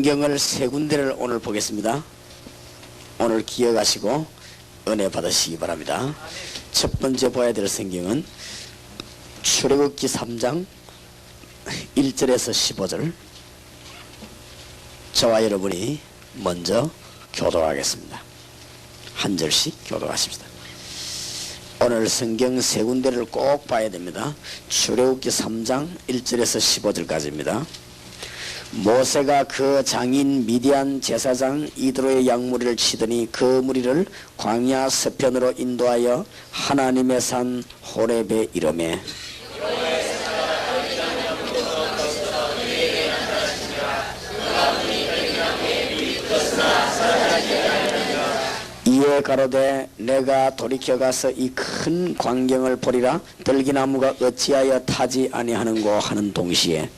성경을 세 군데를 오늘 보겠습니다. 오늘 기억하시고 은혜 받으시기 바랍니다. 첫 번째 봐야 될 성경은 출애굽기 3장 1절에서 15절. 저와 여러분이 먼저 교도하겠습니다. 한 절씩 교도하십시다. 오늘 성경 세 군데를 꼭 봐야 됩니다. 출애굽기 3장 1절에서 15절까지입니다. 모세가 그 장인 미디안 제사장 이드로의 양무리를 치더니 그 무리를 광야 서편으로 인도하여 하나님의 산 호렙에 이르매 이에 가로되 내가 돌이켜 가서 이 큰 광경을 보리라. 들기나무가 어찌하여 타지 아니하는고 하는 동시에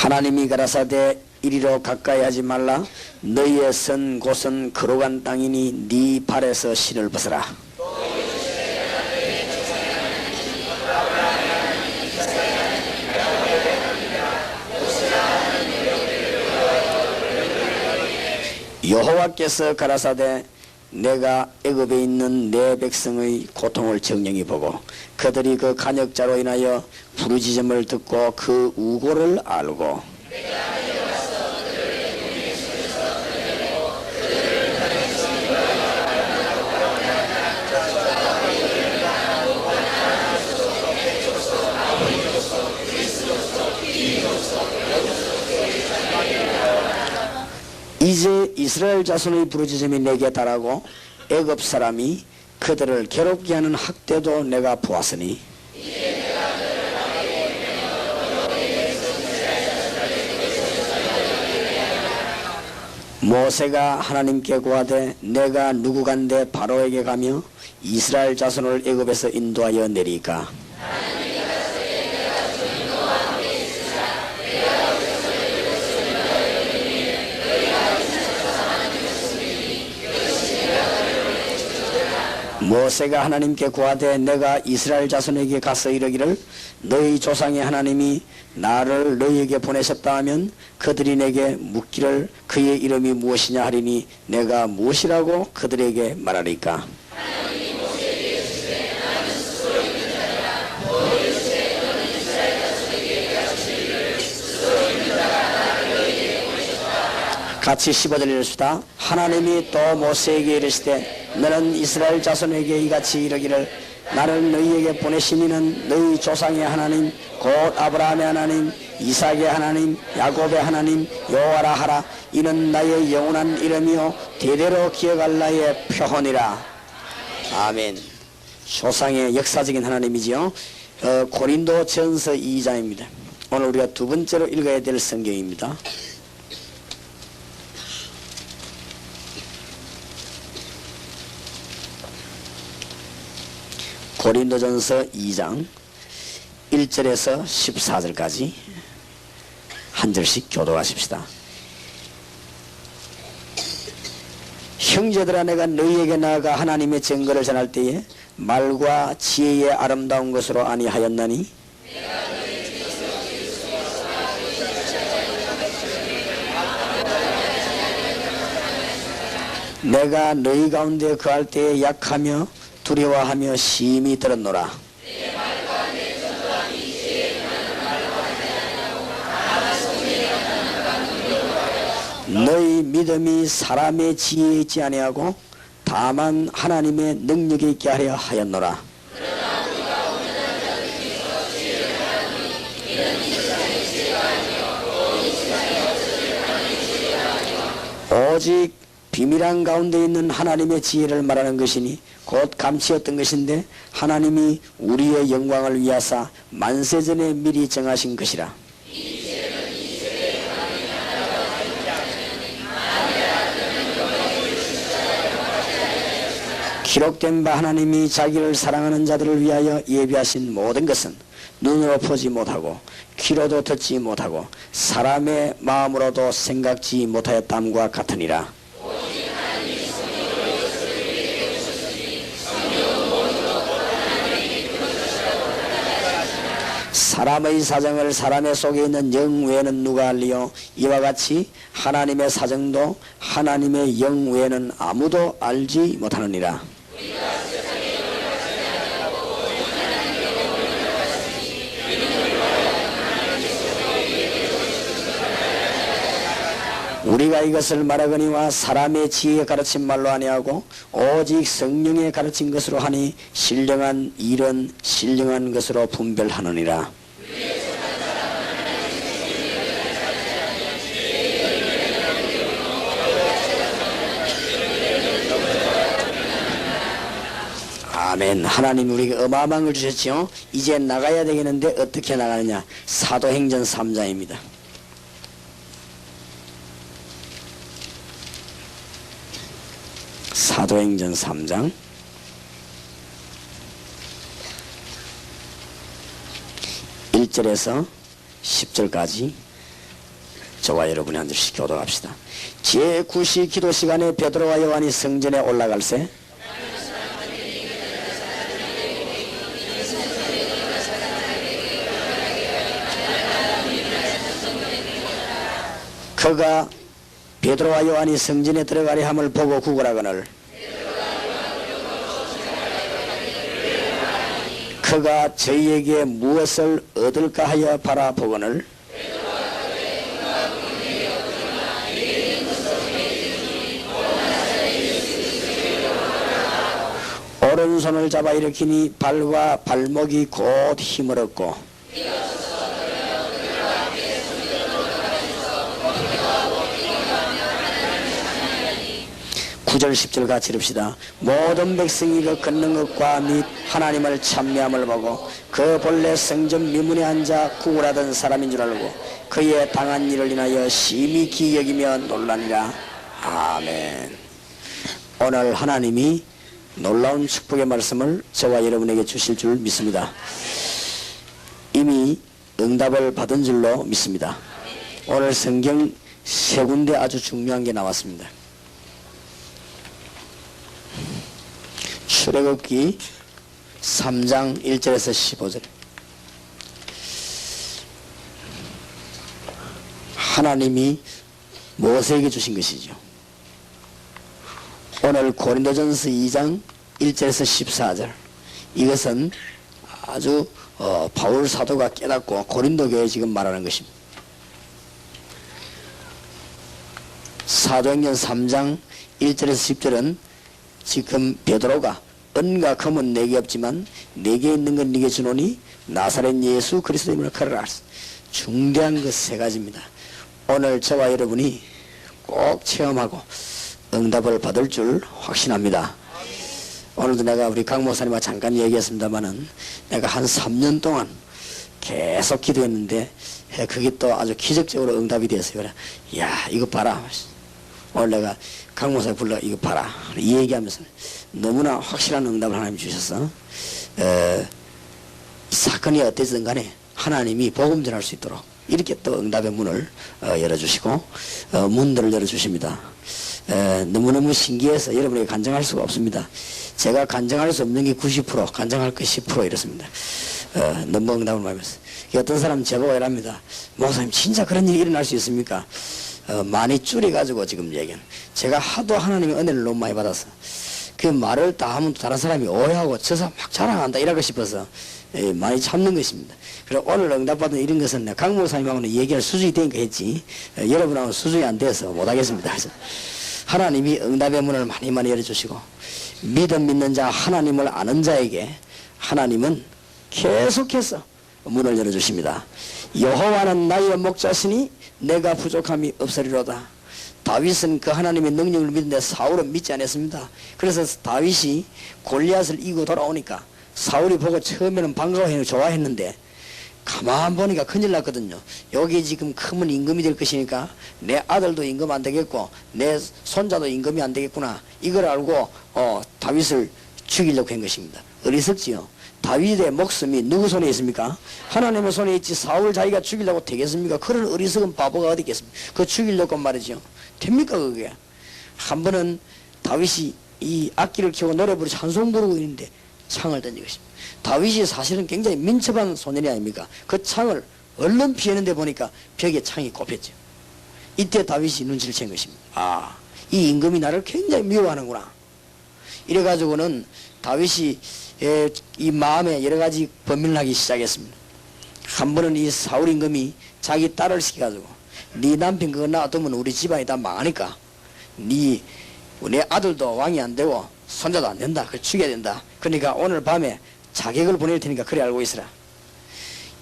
하나님이 가라사대 이리로 가까이 하지 말라. 너희의 선 곳은 거룩한 땅이니 네 발에서 신을 벗어라. 여호와께서 가라사대 내가 애굽에 있는 내 백성의 고통을 정령히 보고 그들이 그 간역자로 인하여 부르짖음을 듣고 그 우고를 알고 이제 이스라엘 자손의 부르짖음이 내게 달하고 애굽 사람이 그들을 괴롭게 하는 학대도 내가 보았으니 모세가 하나님께 구하되 내가 누구간데 바로에게 가며 이스라엘 자손을 애굽에서 인도하여 내리까 모세가 하나님께 구하되 내가 이스라엘 자손에게 가서 이르기를 너희 조상의 하나님이 나를 너희에게 보내셨다 하면 그들이 내게 묻기를 그의 이름이 무엇이냐 하리니 내가 무엇이라고 그들에게 말하리까. 같이 15절 읽읍시다. 하나님이 또 모세에게 이르시되 너는 이스라엘 자손에게 이같이 이르기를 나를 너희에게 보내시니는 너희 조상의 하나님 곧 아브라함의 하나님 이삭의 하나님 야곱의 하나님 여호와라 하라. 이는 나의 영원한 이름이요 대대로 기억할 나의 표hon이라. 아멘. 조상의 역사적인 하나님이지요. 고린도 전서 2장입니다. 오늘 우리가 두 번째로 읽어야 될 성경입니다. 고린도전서 2장 1절에서 14절까지 한 절씩 교도하십시다. 형제들아 내가 너희에게 나아가 하나님의 증거를 전할 때에 말과 지혜의 아름다운 것으로 아니하였나니 내가 너희 가운데 거할 때에 약하며 두려워하며 심히 들었노라. 너희 믿음이 사람의 지혜에 있지 아니하고 다만 하나님의 능력에 있게 하려 하였노라. 오직 비밀한 가운데 있는 하나님의 지혜를 말하는 것이니 곧 감치었던 것인데 하나님이 우리의 영광을 위하사 만세전에 미리 정하신 것이라. 기록된 바 하나님이 자기를 사랑하는 자들을 위하여 예비하신 모든 것은 눈으로 보지 못하고 귀로도 듣지 못하고 사람의 마음으로도 생각지 못하였담과 같으니라. 사람의 사정을 사람의 속에 있는 영 외에는 누가 알리요? 이와 같이 하나님의 사정도 하나님의 영 외에는 아무도 알지 못하느니라. 우리가 이것을 말하거니와 사람의 지혜에 가르친 말로 아니하고 오직 성령의 가르친 것으로 하니 신령한 일은 신령한 것으로 분별하느니라. 아멘. 하나님 우리에게 어마어마한 걸 주셨지요. 이제 나가야 되겠는데 어떻게 나가느냐. 사도행전 3장입니다. 사도행전 3장 1절에서 10절까지 저와 여러분이 한 절씩 교독합시다. 제9시 기도 시간에 베드로와 요한이 성전에 올라갈새 그가 베드로와 요한이 성전에 들어가려 함을 보고 구걸하거늘 그가 저희에게 무엇을 얻을까 하여 바라보거늘 오른손을 잡아 일으키니 발과 발목이 곧 힘을 얻고 9절 10절 같이 읽읍시다. 모든 백성이 그 걷는 것과 및 하나님을 찬미함을 보고 그 본래 성전 미문에 앉아 구걸하던 사람인 줄 알고 그의 당한 일을 인하여 심히 기여기며 놀라니라. 아멘. 오늘 하나님이 놀라운 축복의 말씀을 저와 여러분에게 주실 줄 믿습니다. 이미 응답을 받은 줄로 믿습니다. 오늘 성경 세 군데 아주 중요한 게 나왔습니다. 출애굽기 3장 1절에서 15절. 하나님이 모세에게 주신 것이죠. 오늘 고린도전서 2장 1절에서 14절. 이것은 아주 바울 사도가 깨닫고 고린도 교회에 지금 말하는 것입니다. 사도행전 3장 1절에서 10절은 지금 베드로가 은과 금은 내게 없지만 내게 있는 건 네게 주노니 나사렛 예수 그리스도 이름으로 걸어라. 중대한 것 세 가지입니다. 오늘 저와 여러분이 꼭 체험하고 응답을 받을 줄 확신합니다. 오늘도 내가 우리 강 목사님과 잠깐 얘기했습니다마는 내가 한 3년 동안 계속 기도했는데 그게 또 아주 기적적으로 응답이 됐어요. 그래, 야 이거 봐라. 오늘 내가 강 목사 불러 이거 봐라. 이 얘기하면서 너무나 확실한 응답을 하나님 주셨어. 사건이 어땠든 간에 하나님이 복음 전할 수 있도록 이렇게 또 응답의 문을 열어주시고 문들을 열어주십니다. 너무너무 신기해서 여러분에게 간증할 수가 없습니다. 제가 간증할 수 없는 게 90%, 간증할 거 10% 이렇습니다. 너무 응답을 많이 받았어요. 어떤 사람 제보가 이랍니다. 목사님 진짜 그런 일이 일어날 수 있습니까? 많이 줄여가지고 지금 얘기는 제가 하도 하나님의 은혜를 너무 많이 받아서 그 말을 다 하면 다른 사람이 오해하고 저 사람 막 자랑한다 이러고 싶어서 많이 참는 것입니다. 그래서 오늘 응답받은 이런 것은 내가 강 목사님하고는 얘기할 수준이 되니까 했지 여러분하고는 수준이 안 돼서 못하겠습니다. 그래서 하나님이 응답의 문을 많이 많이 열어주시고 믿는 자 하나님을 아는 자에게 하나님은 계속해서 문을 열어주십니다. 여호와는 나의 목자시니 내가 부족함이 없으리로다. 다윗은 그 하나님의 능력을 믿는데 사울은 믿지 않았습니다. 그래서 다윗이 골리앗을 이기고 돌아오니까 사울이 보고 처음에는 반가워했고 좋아했는데 가만 보니까 큰일 났거든요. 여기 지금 크면 임금이 될 것이니까 내 아들도 임금 안 되겠고 내 손자도 임금이 안 되겠구나. 이걸 알고 다윗을 죽이려고 한 것입니다. 어리석지요. 다윗의 목숨이 누구 손에 있습니까? 하나님의 손에 있지. 사울 자기가 죽이려고 되겠습니까? 그런 어리석은 바보가 어디 있겠습니까? 그거 죽이려고 말이죠. 됩니까 그게? 한 번은 다윗이 이 악기를 켜고 노래 부르고 찬송 부르고 있는데 창을 던진 것입니다. 다윗이 사실은 굉장히 민첩한 소년이 아닙니까? 그 창을 얼른 피했는데 보니까 벽에 창이 꼽혔죠. 이때 다윗이 눈치를 챈 것입니다. 아, 이 임금이 나를 굉장히 미워하는구나. 이래가지고는 다윗이 이 마음에 여러 가지 범민을 하기 시작했습니다. 한 번은 이 사울 임금이 자기 딸을 시켜가지고 네 남편 그거 놔두면 우리 집안이 다 망하니까 내 아들도 왕이 안 되고 손자도 안 된다. 그걸 죽여야 된다. 그러니까 오늘 밤에 자객을 보낼 테니까 그래 알고 있으라.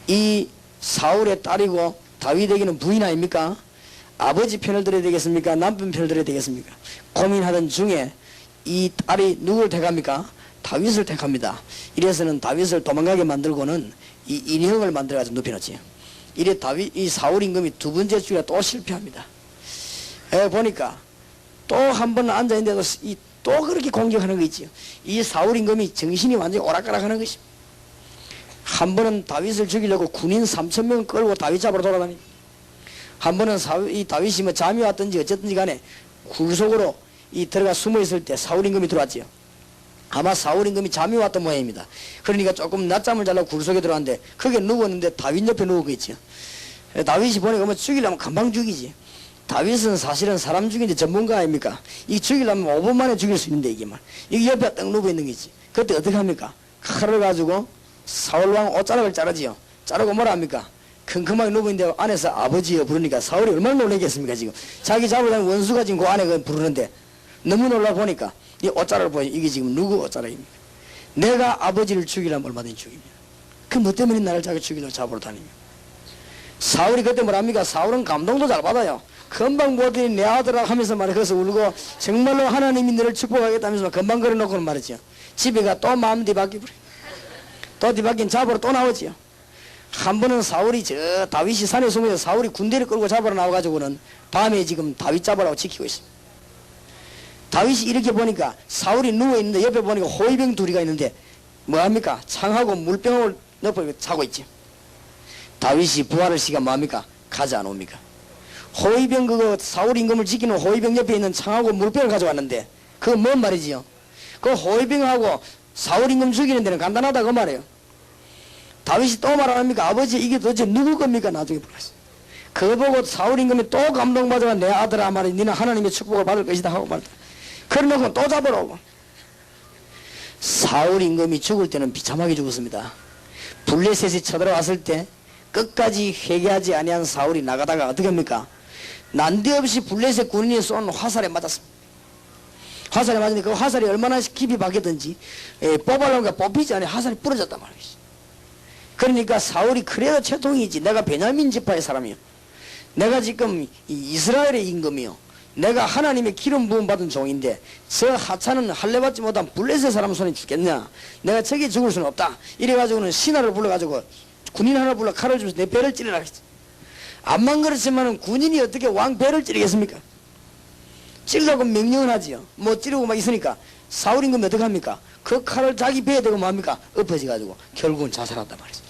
이 사울의 딸이고 다윗에게는 부인 아닙니까? 아버지 편을 들어야 되겠습니까? 남편 편을 들어야 되겠습니까? 고민하던 중에 이 딸이 누구를 택합니까? 다윗을 택합니다. 이래서는 다윗을 도망가게 만들고는 이 인형을 만들어가지고 눕혀놓지. 이래 이 사울 임금이 두 번째 주에 또 실패합니다. 보니까 또 한 번 앉아있는데도 또 그렇게 공격하는 거 있지요. 이 사울 임금이 정신이 완전히 오락가락하는 것입니다. 한 번은 다윗을 죽이려고 군인 3,000명 끌고 다윗 잡으러 돌아다니. 한 번은 이 다윗이 뭐 잠이 왔든지 어쨌든지 간에 굴 속으로 들어가 숨어 있을 때 사울 임금이 들어왔지요. 아마 사울 임금이 잠이 왔던 모양입니다. 그러니까 조금 낮잠을 자려고 굴 속에 들어왔는데 거기에 누웠는데 다윗 옆에 누우고 있지요. 다윗이 보니까 뭐 죽이려면 금방 죽이지. 다윗은 사실은 사람 죽이는데 전문가 아닙니까? 이 죽이려면 5분 만에 죽일 수 있는데 이게 옆에 딱 누워 있는 거지. 그때 어떻게 합니까? 칼을 가지고 사울왕 옷자락을 자르지요. 자르고 뭐라 합니까? 컴컴하게 누워 있는데 안에서 아버지여 부르니까 사울이 얼마나 놀라겠습니까 지금. 자기 잡으려는 원수가 지금 그 안에 부르는데 너무 놀라 보니까 이 옷자락을 보여. 이게 지금 누구 옷자락입니까? 내가 아버지를 죽이려면 얼마든지 죽입니다. 그 뭐 때문에 나를 자기 죽이려고 잡으러 다니며. 사울이 그때 뭐랍니까? 사울은 감동도 잘 받아요. 금방 보더니 내 아들아 하면서 말해. 그래서 울고 정말로 하나님이 너를 축복하겠다면서 금방 걸어놓고는 말이죠. 집에 가 또 마음 뒤바뀌고 또 뒤바뀐 잡으러 또 나오지요. 한 번은 사울이 다윗이 산에 숨어서 사울이 군대를 끌고 잡으러 나와가지고는 밤에 지금 다윗 잡으라고 지키고 있습니다. 다윗이 이렇게 보니까 사울이 누워있는데 옆에 보니까 호위병 둘이가 있는데 뭐합니까? 창하고 물병을 넣고 자고 있지. 다윗이 부활을 시가 뭐합니까? 가지 안 옵니까? 호위병 그거 사울 임금을 지키는 호위병 옆에 있는 창하고 물병을 가져왔는데 그거 뭔 말이지요? 그 호위병하고 사울 임금 죽이는 데는 간단하다 그 말이에요. 다윗이 또 말합니까? 아버지 이게 도대체 누구 겁니까? 나중에 불렀어요. 그거 보고 사울 임금이 또 감동받아가 내 아들아 말이 니는 하나님의 축복을 받을 것이다 하고 말다. 그러놓고 또 잡으러 오고. 사울 임금이 죽을 때는 비참하게 죽었습니다. 블레셋이 쳐들어왔을 때 끝까지 회개하지 아니한 사울이 나가다가 어떻게 합니까? 난데없이 블레셋 군인이 쏜 화살에 맞았습니다. 화살에 맞았는데 그 화살이 얼마나 깊이 박혔든지 뽑아놓으니까 뽑히지 않아 화살이 부러졌단 말이지. 그러니까 사울이 그래도 채통이지. 내가 베냐민 지파의 사람이요. 내가 지금 이스라엘의 임금이요. 내가 하나님의 기름 부음 받은 종인데 저 하찮은 할례받지 못한 블레셋 사람 손에 죽겠냐. 내가 저기 죽을 수는 없다. 이래가지고는 신하를 불러가지고 군인 하나 불러 칼을 주면서 내 배를 찌르라 했지. 암만 그렇지만은 군인이 어떻게 왕 배를 찌르겠습니까? 찌르라고 명령을 하지요. 뭐 찌르고 막 있으니까 사울 임금이 어떻게 합니까? 그 칼을 자기 배에 대고 뭐합니까? 엎어져가지고 결국은 자살한단 말이죠.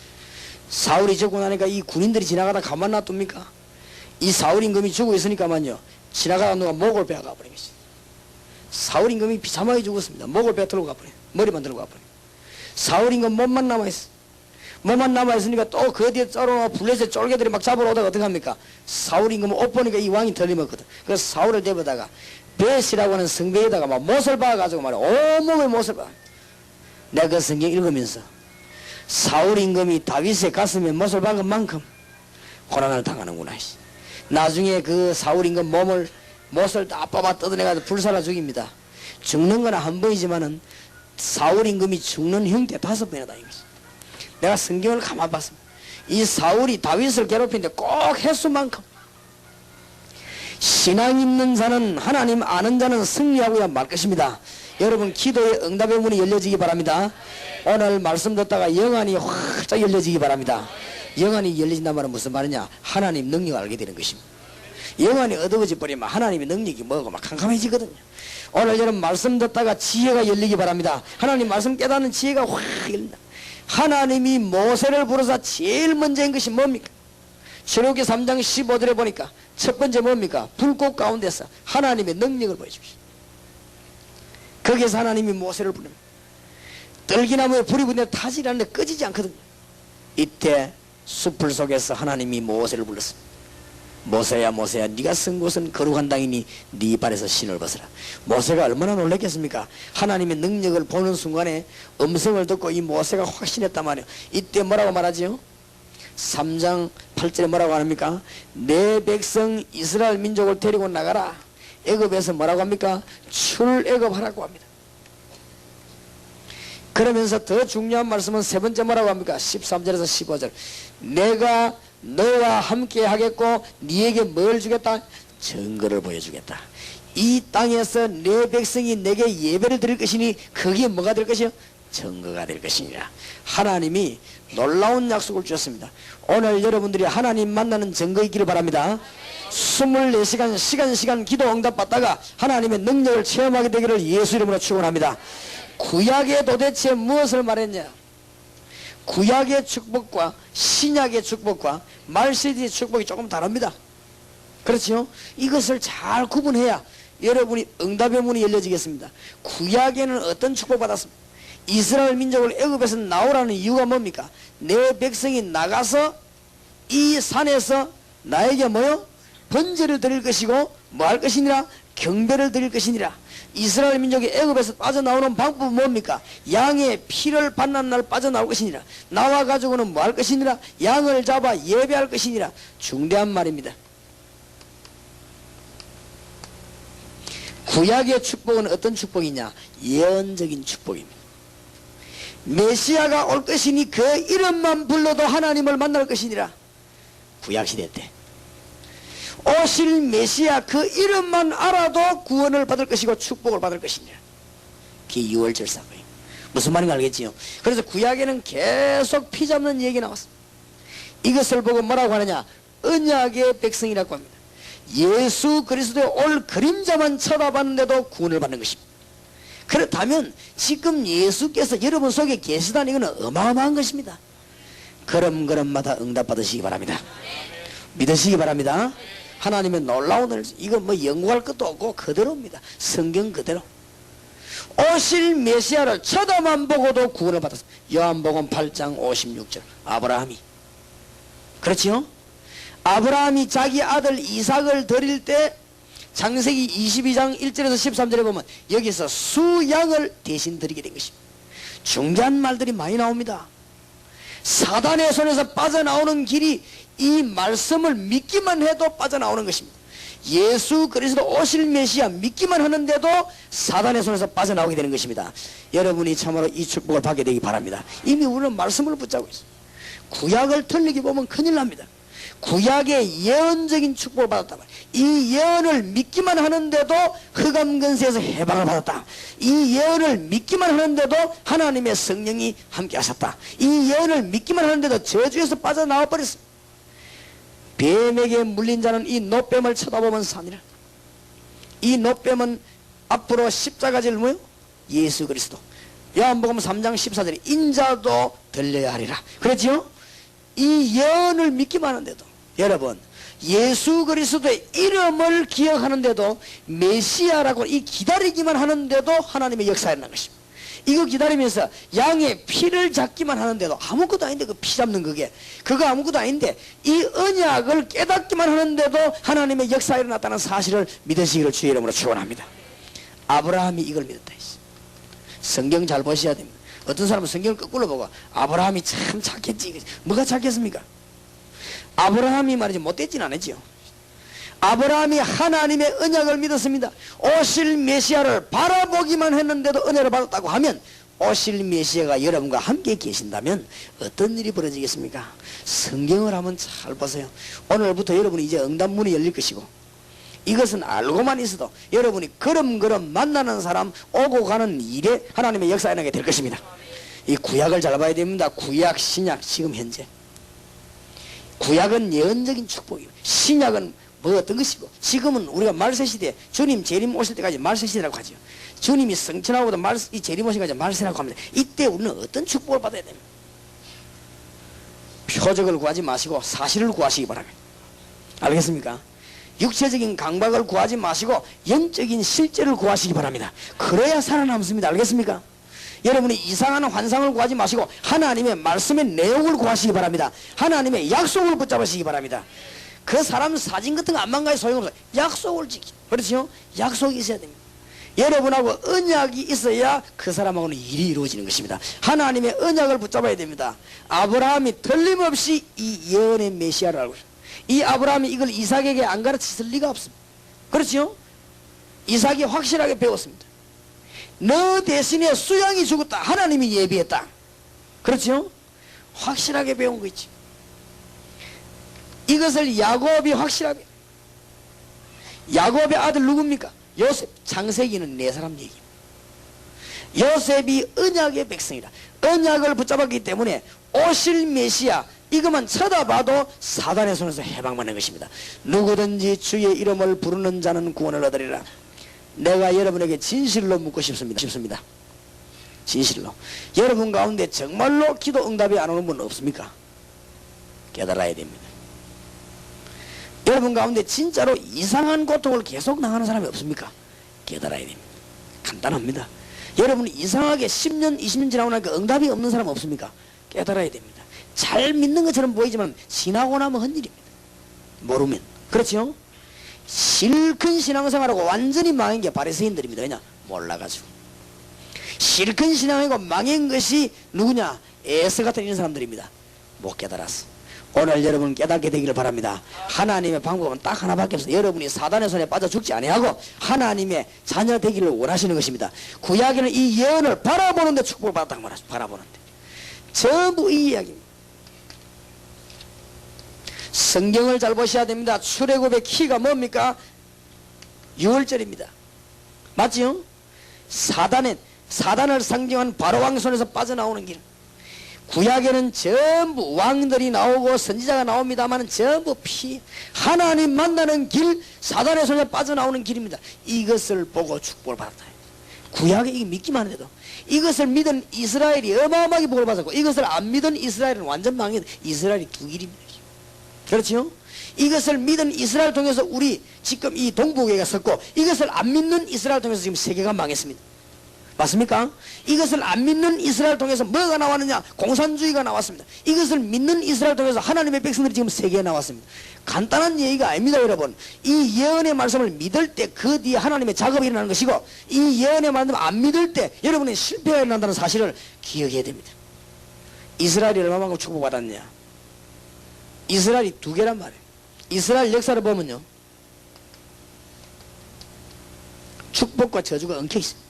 사울이 죽고 나니까 이 군인들이 지나가다 가만 놔둡니까? 이 사울 임금이 죽어 있으니까만요 지나가다 누가 목을 베어 가버리겠어요. 사울 임금이 비참하게 죽었습니다. 목을 베어 들고 가버려요. 머리만 들고 가버려요. 사울 임금 몸만 남아있어. 몸만 남아있으니까 또 그 뒤에 썰어놓은 블레셋 쫄개들이 막 잡으러 오다가 어떻게 합니까? 사울 임금은 옷 보니까 이 왕이 덜림었거든. 그래서 사울을 대보다가 벳이라고 하는 성배에다가 막 못을 박아가지고 말이야. 온몸에 못을 박아. 내가 그 성경 읽으면서 사울 임금이 다윗의 가슴에 못을 박은 만큼 고난을 당하는구나. 나중에 그 사울 임금 못을 다 뽑아 뜯어내가지고 불살라 죽입니다. 죽는 건 한 번이지만은 사울 임금이 죽는 형태 5번이나 당했어. 내가 성경을 가만 봤습니다. 이 사울이 다윗을 괴롭히는데 꼭 횟수만큼. 신앙 있는 자는 하나님 아는 자는 승리하고야 말 것입니다. 여러분 기도의 응답의 문이 열려지기 바랍니다. 오늘 말씀 듣다가 영안이 활짝 열려지기 바랍니다. 영안이 열려진단 말은 무슨 말이냐? 하나님 능력을 알게 되는 것입니다. 영안이 어두워져 버리면 하나님의 능력이 뭐고 막 캄캄해지거든요. 오늘 여러분 말씀 듣다가 지혜가 열리기 바랍니다. 하나님 말씀 깨닫는 지혜가 확 열린다. 하나님이 모세를 부르사 제일 먼저 한 것이 뭡니까? 출애굽기 3장 15절에 보니까 첫 번째 뭡니까? 불꽃 가운데서 하나님의 능력을 보여주십시오. 거기에서 하나님이 모세를 부릅니다. 떨기나무에 불이 붙는데 타지 않는데 꺼지지 않거든요. 이때 숲을 속에서 하나님이 모세를 불렀습니다. 모세야 모세야, 네가 쓴 곳은 거룩한 땅이니 네 발에서 신을 벗어라. 모세가 얼마나 놀랐겠습니까? 하나님의 능력을 보는 순간에 음성을 듣고 이 모세가 확신했단 말이에요. 이때 뭐라고 말하지요? 3장 8절에 뭐라고 합니까? 내 백성 이스라엘 민족을 데리고 나가라. 애굽에서 뭐라고 합니까? 출애굽하라고 합니다. 그러면서 더 중요한 말씀은 세 번째 뭐라고 합니까? 13절에서 15절. 내가 너와 함께 하겠고 네에게 뭘 주겠다? 증거를 보여주겠다. 이 땅에서 내 백성이 내게 예배를 드릴 것이니 그게 뭐가 될 것이요? 증거가 될 것이니라. 하나님이 놀라운 약속을 주셨습니다. 오늘 여러분들이 하나님 만나는 증거 있기를 바랍니다. 24시간 시간 기도 응답 받다가 하나님의 능력을 체험하게 되기를 예수 이름으로 축원합니다. 구약에 도대체 무엇을 말했냐? 구약의 축복과 신약의 축복과 말세지의 축복이 조금 다릅니다. 그렇죠? 이것을 잘 구분해야 여러분이 응답의 문이 열려지겠습니다. 구약에는 어떤 축복 받았습니까? 이스라엘 민족을 애굽에서 나오라는 이유가 뭡니까? 내 백성이 나가서 이 산에서 나에게 뭐요? 번제를 드릴 것이고 뭐 할 것이니라? 경배를 드릴 것이니라. 이스라엘 민족이 애굽에서 빠져나오는 방법은 뭡니까? 양의 피를 받는 날 빠져나올 것이니라. 나와 가지고는 뭐 할 것이니라? 양을 잡아 예배할 것이니라. 중대한 말입니다. 구약의 축복은 어떤 축복이냐? 예언적인 축복입니다. 메시아가 올 것이니 그 이름만 불러도 하나님을 만날 것이니라. 구약시대 때 오실 메시아 그 이름만 알아도 구원을 받을 것이고 축복을 받을 것이니라. 그게 6월 절사거예요. 무슨 말인지 알겠지요? 그래서 구약에는 계속 피 잡는 얘기 나왔습니다. 이것을 보고 뭐라고 하느냐? 언약의 백성이라고 합니다. 예수 그리스도의 올 그림자만 쳐다봤는데도 구원을 받는 것입니다. 그렇다면 지금 예수께서 여러분 속에 계시다는 이거는 어마어마한 것입니다. 걸음걸음마다 응답받으시기 바랍니다. 믿으시기 바랍니다. 하나님의 놀라운 을 이거 뭐 연구할 것도 없고 그대로입니다. 성경 그대로 오실 메시아를 쳐다만 보고도 구원을 받았습니다. 요한복음 8장 56절 아브라함이 그렇지요? 아브라함이 자기 아들 이삭을 드릴 때 창세기 22장 1절에서 13절에 보면 여기서 수양을 대신 드리게 된 것입니다. 중요한 말들이 많이 나옵니다. 사단의 손에서 빠져나오는 길이 이 말씀을 믿기만 해도 빠져나오는 것입니다. 예수 그리스도 오실 메시아 믿기만 하는데도 사단의 손에서 빠져나오게 되는 것입니다. 여러분이 참으로 이 축복을 받게 되기 바랍니다. 이미 우리는 말씀을 붙잡고 있어요. 구약을 틀리게 보면 큰일 납니다. 구약의 예언적인 축복을 받았다. 이 예언을 믿기만 하는데도 흑암 근세에서 해방을 받았다. 이 예언을 믿기만 하는데도 하나님의 성령이 함께 하셨다. 이 예언을 믿기만 하는데도 저주에서 빠져나와 버렸습니다. 뱀에게 물린 자는 이 노뱀을 쳐다보면 사니라. 이 노뱀은 앞으로 십자가질 뭐요? 예수 그리스도. 요한복음 3장 14절에 인자도 들려야 하리라. 그렇지요? 이 예언을 믿기만 하는데도 여러분 예수 그리스도의 이름을 기억하는데도 메시아라고 이 기다리기만 하는데도 하나님의 역사에 일어난 것입니다. 이거 기다리면서 양의 피를 잡기만 하는데도 아무것도 아닌데 그 피 잡는 그거 아무것도 아닌데 이 언약을 깨닫기만 하는데도 하나님의 역사에 일어났다는 사실을 믿으시기를 주의 이름으로 축원합니다. 아브라함이 이걸 믿었다 했어요. 성경 잘 보셔야 됩니다. 어떤 사람은 성경을 거꾸로 보고 아브라함이 참 착했지. 뭐가 착했습니까? 아브라함이 말이지 못됐지는 않았지요. 아브라함이 하나님의 언약을 믿었습니다. 오실 메시아를 바라보기만 했는데도 은혜를 받았다고 하면 오실 메시아가 여러분과 함께 계신다면 어떤 일이 벌어지겠습니까? 성경을 한번 잘 보세요. 오늘부터 여러분이 이제 응답문이 열릴 것이고 이것은 알고만 있어도 여러분이 걸음걸음 만나는 사람 오고 가는 일에 하나님의 역사에 일어나게 될 것입니다. 이 구약을 잘 봐야 됩니다. 구약, 신약, 지금 현재. 구약은 예언적인 축복이고 신약은 뭐 어떤 것이고 지금은 우리가 말세시대 주님 재림 오실 때까지 말세시대라고 하죠. 주님이 성천하고도 이 재림 오실 때까지 말세라고 합니다. 이때 우리는 어떤 축복을 받아야 됩니까? 표적을 구하지 마시고 사실을 구하시기 바랍니다. 알겠습니까? 육체적인 강박을 구하지 마시고 영적인 실제를 구하시기 바랍니다. 그래야 살아남습니다. 알겠습니까? 여러분이 이상한 환상을 구하지 마시고 하나님의 말씀의 내용을 구하시기 바랍니다. 하나님의 약속을 붙잡으시기 바랍니다. 그 사람 사진 같은 거 안만 가야 소용없어요. 약속을 지키. 그렇죠? 약속이 있어야 됩니다. 여러분하고 언약이 있어야 그 사람하고는 일이 이루어지는 것입니다. 하나님의 언약을 붙잡아야 됩니다. 아브라함이 틀림없이 이 예언의 메시아를 알고 있습니다. 이 아브라함이 이걸 이삭에게 안 가르쳤을 리가 없습니다. 그렇죠? 이삭이 확실하게 배웠습니다. 너 대신에 수양이 죽었다. 하나님이 예비했다. 그렇죠? 확실하게 배운 거 있지. 이것을 야곱이 확실하게, 야곱의 아들 누굽니까? 요셉. 창세기는 네 사람 얘기입니다. 요셉이 언약의 백성이라 언약을 붙잡았기 때문에 오실 메시아 이것만 쳐다봐도 사단의 손에서 해방받는 것입니다. 누구든지 주의 이름을 부르는 자는 구원을 얻으리라. 내가 여러분에게 진실로 묻고 싶습니다. 진실로. 여러분 가운데 정말로 기도 응답이 안 오는 분 없습니까? 깨달아야 됩니다. 여러분 가운데 진짜로 이상한 고통을 계속 당하는 사람이 없습니까? 깨달아야 됩니다. 간단합니다. 여러분 이상하게 10년 20년 지나고 나니까 응답이 없는 사람 없습니까? 깨달아야 됩니다. 잘 믿는 것처럼 보이지만 지나고 나면 헛일입니다. 모르면. 그렇죠? 실컷 신앙생활하고 완전히 망한 게 바리새인들입니다. 왜냐? 몰라가지고. 실컷 신앙하고 망한 것이 누구냐? 에서 같은 이런 사람들입니다. 못 깨달았어. 오늘 여러분 깨닫게 되기를 바랍니다. 하나님의 방법은 딱 하나밖에 없어요. 여러분이 사단의 손에 빠져 죽지 아니하고 하나님의 자녀 되기를 원하시는 것입니다. 구약에는 이 예언을 바라보는데 축복을 받았다고 말하죠. 바라보는데. 전부 이 이야기입니다. 성경을 잘 보셔야 됩니다. 출애굽의 키가 뭡니까? 6월절입니다. 맞지요? 사단을 상징한 바로왕 손에서 빠져나오는 길. 구약에는 전부 왕들이 나오고 선지자가 나옵니다만 전부 피, 하나님 만나는 길, 사단의 손에 빠져나오는 길입니다. 이것을 보고 축복을 받았다. 구약에 이게 믿기만 해도 이것을 믿은 이스라엘이 어마어마하게 복을 받았고 이것을 안 믿은 이스라엘은 완전 망했다. 이스라엘이 두 길입니다. 그렇죠? 이것을 믿은 이스라엘 통해서 우리 지금 이 동북교회가 섰고 이것을 안 믿는 이스라엘 통해서 지금 세계가 망했습니다. 맞습니까? 이것을 안 믿는 이스라엘 통해서 뭐가 나왔느냐? 공산주의가 나왔습니다. 이것을 믿는 이스라엘 통해서 하나님의 백성들이 지금 세계에 나왔습니다. 간단한 얘기가 아닙니다. 여러분, 이 예언의 말씀을 믿을 때 그 뒤에 하나님의 작업이 일어나는 것이고 이 예언의 말씀을 안 믿을 때 여러분의 실패가 일어난다는 사실을 기억해야 됩니다. 이스라엘이 얼마만큼 축복받았냐? 이스라엘이 두 개란 말이에요. 이스라엘 역사를 보면요, 축복과 저주가 엉켜 있습니다.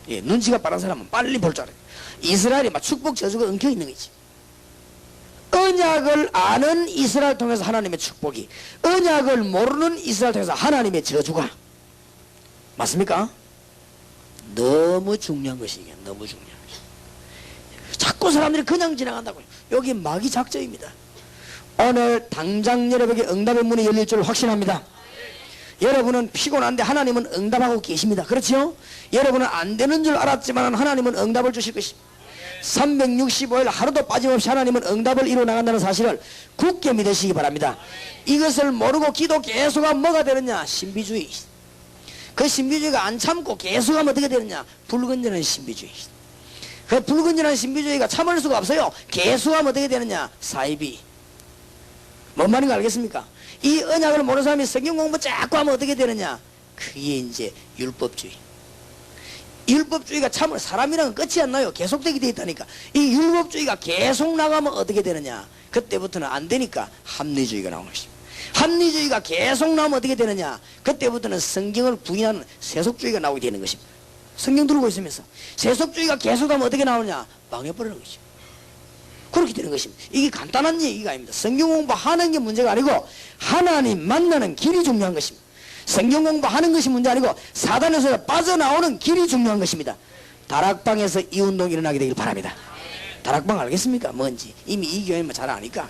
예, 눈치가 빠른 사람은 빨리 볼 줄 알아요. 이스라엘이 막 축복 저주가 엉켜 있는 거지. 언약을 아는 이스라엘 통해서 하나님의 축복이, 언약을 모르는 이스라엘 통해서 하나님의 저주가. 맞습니까? 너무 중요한 것이에요. 너무 중요한 것이. 자꾸 사람들이 그냥 지나간다고요. 여기 마귀 작전입니다. 오늘 당장 여러분에게 응답의 문이 열릴 줄 확신합니다. 여러분은 피곤한데 하나님은 응답하고 계십니다. 그렇죠? 여러분은 안 되는 줄 알았지만 하나님은 응답을 주실 것입니다. 365일 하루도 빠짐없이 하나님은 응답을 이루어 나간다는 사실을 굳게 믿으시기 바랍니다. 이것을 모르고 기도 계속하면 뭐가 되느냐? 신비주의. 그 신비주의가 안 참고 계속하면 어떻게 되느냐? 불건전한 신비주의. 그 불건전한 신비주의가 참을 수가 없어요. 계속하면 어떻게 되느냐? 사이비. 뭔 말인지 알겠습니까? 이 언약을 모르는 사람이 성경 공부 자꾸 하면 어떻게 되느냐? 그게 이제 율법주의. 율법주의가 참을, 사람이랑은 끝이 안 나요. 계속되게 돼 있다니까. 이 율법주의가 계속 나가면 어떻게 되느냐? 그때부터는 안 되니까 합리주의가 나오는 것입니다. 합리주의가 계속 나오면 어떻게 되느냐? 그때부터는 성경을 부인하는 세속주의가 나오게 되는 것입니다. 성경 들고 있으면서 세속주의가 계속하면 어떻게 나오느냐? 망해버리는 것입니다. 그렇게 되는 것입니다. 이게 간단한 얘기가 아닙니다. 성경 공부하는 게 문제가 아니고 하나님 만나는 길이 중요한 것입니다. 성경 공부하는 것이 문제 아니고 사단에서 빠져나오는 길이 중요한 것입니다. 다락방에서 이 운동이 일어나게 되길 바랍니다. 다락방 알겠습니까? 뭔지 이미 이 교회만 잘 아니까,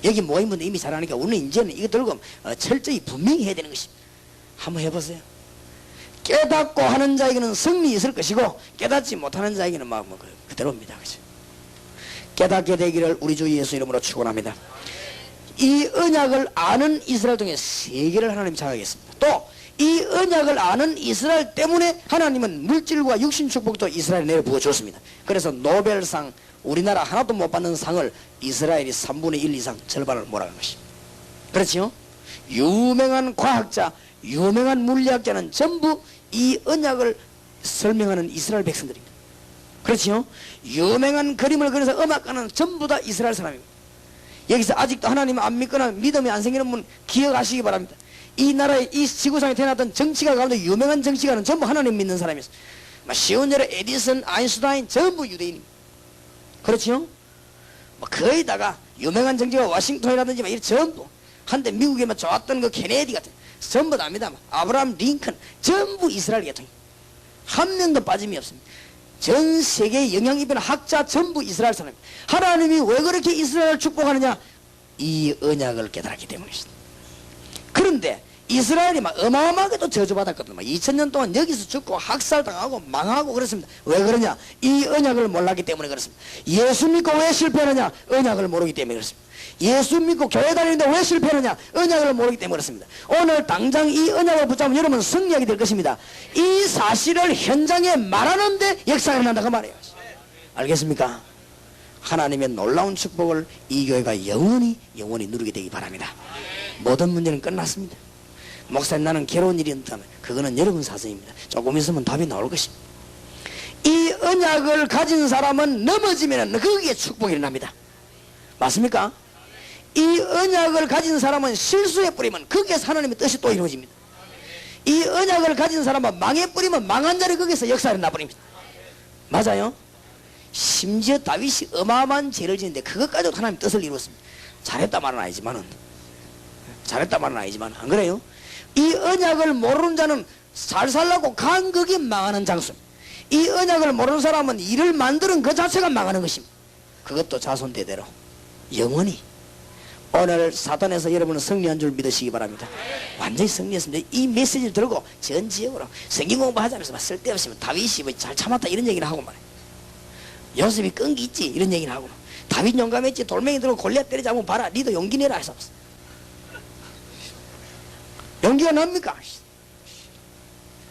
여기 모인 분들 이미 잘 아니까 우리는 이제는 이거 들고 철저히 분명히 해야 되는 것입니다. 한번 해보세요. 깨닫고 하는 자에게는 승리 있을 것이고 깨닫지 못하는 자에게는 막 그대로입니다. 그죠? 깨닫게 되기를 우리 주 예수 이름으로 축원합니다. 이 언약을 아는 이스라엘 중에 세계를 하나님 장하겠습니다. 또 이 언약을 아는 이스라엘 때문에 하나님은 물질과 육신 축복도 이스라엘에 내려부어 줬습니다. 그래서 노벨상, 우리나라 하나도 못 받는 상을 이스라엘이 3분의 1 이상 절반을 몰아간 것입니다. 그렇죠? 유명한 과학자, 유명한 물리학자는 전부 이 언약을 설명하는 이스라엘 백성들입니다. 그렇죠? 유명한 그림을 그려서 음악가는 전부 다 이스라엘 사람입니다. 여기서 아직도 하나님 안 믿거나 믿음이 안 생기는 분 기억하시기 바랍니다. 이 나라의 이 지구상에 태어났던 정치가 가운데 유명한 정치가는 전부 하나님 믿는 사람이었어요. 시온열의 에디슨, 아인슈타인 전부 유대인입니다. 그렇죠? 거의 다가 유명한 정치가 워싱턴이라든지 이 전부 한때 미국에만 좋았던 그 케네디 같은 전부 다 압니다. 아브라함 링컨 전부 이스라엘 계통입니다. 한 명도 빠짐이 없습니다. 전 세계에 영향 입은 학자 전부 이스라엘 사람입니다. 하나님이 왜 그렇게 이스라엘을 축복하느냐? 이 언약을 깨달았기 때문이십니다. 그런데 이스라엘이 막 어마어마하게도 저주받았거든요. 2000년 동안 여기서 죽고 학살당하고 망하고 그랬습니다. 왜 그러냐? 이 언약을 몰랐기 때문에 그렇습니다. 예수 믿고 왜 실패하느냐? 언약을 모르기 때문에 그렇습니다. 예수 믿고 교회 다니는데 왜 실패하느냐? 언약을 모르기 때문에 그렇습니다. 오늘 당장 이 언약을 붙잡으면 여러분 승리하게 될 것입니다. 이 사실을 현장에 말하는데 역사가 일어난다 그 말이에요. 알겠습니까? 하나님의 놀라운 축복을 이 교회가 영원히 누리게 되기 바랍니다. 모든 문제는 끝났습니다. 목사님 나는 괴로운 일이 있다면 그거는 여러분 사정입니다. 조금 있으면 답이 나올 것입니다. 이 언약을 가진 사람은 넘어지면 거기에 축복이 일어납니다. 맞습니까? 이 언약을 가진 사람은 실수에 뿌리면 거기에서 하나님의 뜻이 또 이루어집니다. 이 언약을 가진 사람은 망에 뿌리면 망한 자리 거기에서 역사가 일어나버립니다. 맞아요? 심지어 다윗이 어마어마한 죄를 지는데 그것까지도 하나님 뜻을 이루었습니다. 잘했다 말은 아니지만은 안 그래요? 이 언약을 모르는 자는 잘 살라고 간극이 망하는 장소입니다. 이 언약을 모르는 사람은 일을 만드는 그 자체가 망하는 것입니다. 그것도 자손대대로 영원히. 오늘 사단에서 여러분은 승리한 줄 믿으시기 바랍니다. 완전히 승리했습니다. 이 메시지를 들고 전 지역으로 성경 공부하자면서 쓸데없으면 다윗이 잘 참았다 이런 얘기를 하고 말이에요. 요셉이 끈기 있지 이런 얘기를 하고 다윗 용감했지 돌멩이 들고 골리앗 때리자 한번 봐라 니도 용기 내라 해서 용기가 납니까?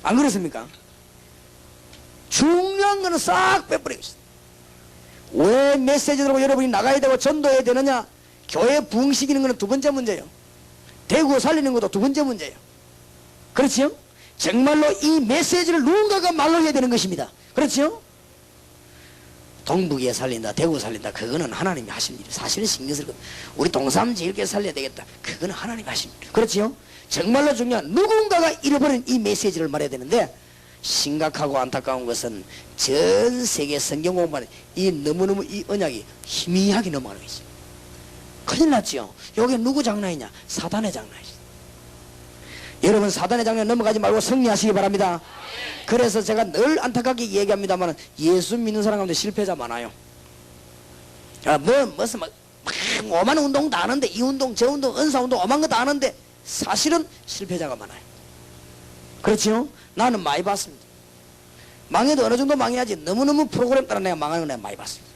안 그렇습니까? 중요한 거는 싹 빼버리고 있어요. 왜 메시지 들고 여러분이 나가야 되고 전도해야 되느냐? 교회 부흥시키는 것은 두 번째 문제예요. 대구 살리는 것도 두 번째 문제예요. 그렇지요? 정말로 이 메시지를 누군가가 말로 해야 되는 것입니다. 그렇지요? 동북에 살린다, 대구 살린다, 그거는 하나님이 하신 일이에요. 사실은 신경쓰고 우리 동삼지일교회 살려야 되겠다, 그거는 하나님이 하신 일이에요. 그렇지요? 정말로 중요한 누군가가 잃어버린 이 메시지를 말해야 되는데, 심각하고 안타까운 것은 전 세계 성경 공부하는 이 너무너무 이 언약이 희미하게 넘어가는 것이죠. 큰일 났지요. 여기 누구 장난이냐? 사단의 장난이죠. 여러분 사단의 장난 넘어가지 말고 승리하시기 바랍니다. 그래서 제가 늘 안타깝게 얘기합니다만 예수 믿는 사람 가운데 실패자 많아요. 무슨 막 오만 운동 다 하는데 이 운동 저 운동 은사 운동 오만 거 다 하는데 사실은 실패자가 많아요. 그렇지요? 나는 많이 봤습니다. 망해도 어느 정도 망해야지 너무너무 프로그램 따라 내가 망하는 거 내가 많이 봤습니다.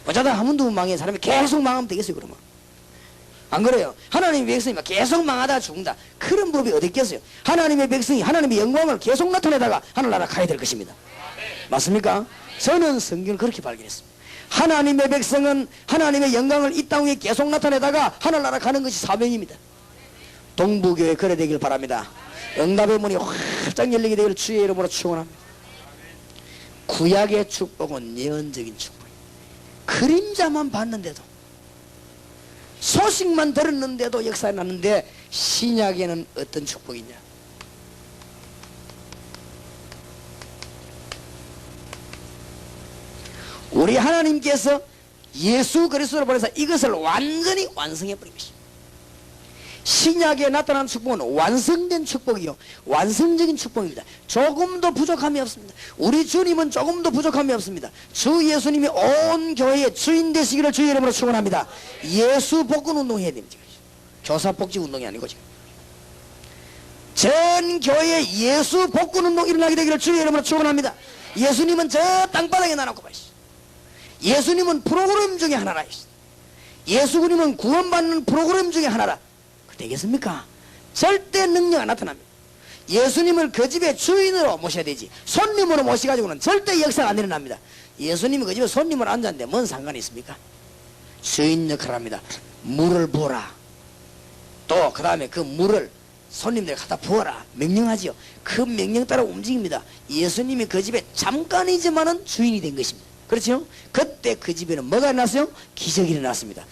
어쩌다 한 번도 망해 사람이 계속 망하면 되겠어요. 그러면 안 그래요? 하나님의 백성이 계속 망하다가 죽는다, 그런 법이 어디 있겠어요? 하나님의 백성이 하나님의 영광을 계속 나타내다가 하늘나라 가야 될 것입니다. 맞습니까? 저는 성경을 그렇게 발견했습니다. 하나님의 백성은 하나님의 영광을 이 땅 위에 계속 나타내다가 하늘나라 가는 것이 사명입니다. 동부교회 그래 되길 바랍니다. 응답의 문이 활짝 열리게 되기를 주의 이름으로 축원합니다. 구약의 축복은 예언적인 축복이에요. 그림자만 봤는데도, 소식만 들었는데도 역사에 났는데, 신약에는 어떤 축복이냐? 우리 하나님께서 예수 그리스도를 보내서 이것을 완전히 완성해 버린 것입니다. 신약에 나타난 축복은 완성된 축복이요, 완성적인 축복입니다. 조금도 부족함이 없습니다. 우리 주님은 조금도 부족함이 없습니다. 주 예수님이 온 교회의 주인 되시기를 주의 이름으로 축원합니다. 예수 복권 운동 해야 됩니다. 교사 복지 운동이 아니고 지금 전 교회에 예수 복권 운동 일어나게 되기를 주의 이름으로 축원합니다. 예수님은 저 땅바닥에 놔놓고 봐요. 예수님은 프로그램 중에 하나라. 예수님은 구원받는 프로그램 중에 하나라. 되겠습니까? 절대 능력 안 나타납니다. 예수님을 그 집의 주인으로 모셔야 되지, 손님으로 모셔가지고는 절대 역사가 안 일어납니다. 예수님이 그 집에 손님으로 앉았는데 뭔 상관이 있습니까? 주인 역할을 합니다. 물을 부어라. 또 그 다음에 그 물을 손님들 갖다 부어라 명령하지요. 그 명령 따라 움직입니다. 예수님이 그 집에 잠깐이지만은 주인이 된 것입니다. 그렇죠? 그때 그 집에는 뭐가 일어났어요? 기적이 일어났습니다.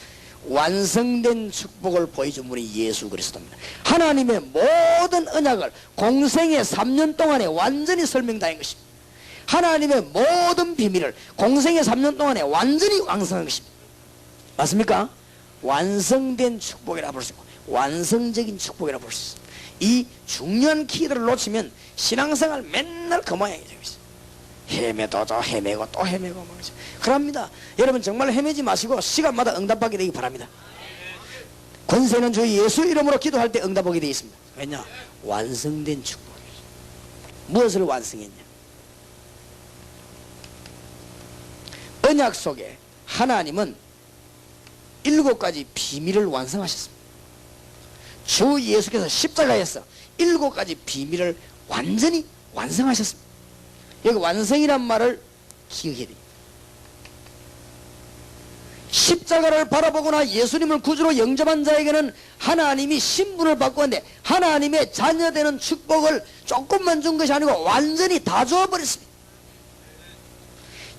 완성된 축복을 보여준 분이 예수 그리스도입니다. 하나님의 모든 언약을 공생의 3년 동안에 완전히 설명당한 것입니다. 하나님의 모든 비밀을 공생의 3년 동안에 완전히 완성한 것입니다. 맞습니까? 완성된 축복이라 볼 수 있고 완성적인 축복이라 볼 수 있습니다. 이 중요한 키들을 놓치면 신앙생활 맨날 그 모양이 되고 있어요. 헤매도도 헤매고 또 헤매고 말이죠. 그럽니다. 여러분 정말 헤매지 마시고 시간마다 응답받게 되기 바랍니다. 권세는 주 예수 이름으로 기도할 때 응답하게 되어 있습니다. 왜냐? 완성된 축복이죠. 무엇을 완성했냐? 언약 속에 하나님은 7가지 비밀을 완성하셨습니다. 주 예수께서 십자가에서 7가지 비밀을 완전히 완성하셨습니다. 여기 완성이란 말을 기억해야 됩니다. 십자가를 바라보거나 예수님을 구주로 영접한 자에게는 하나님이 신분을 바꾸었는데 하나님의 자녀되는 축복을 조금만 준 것이 아니고 완전히 다 주어버렸습니다.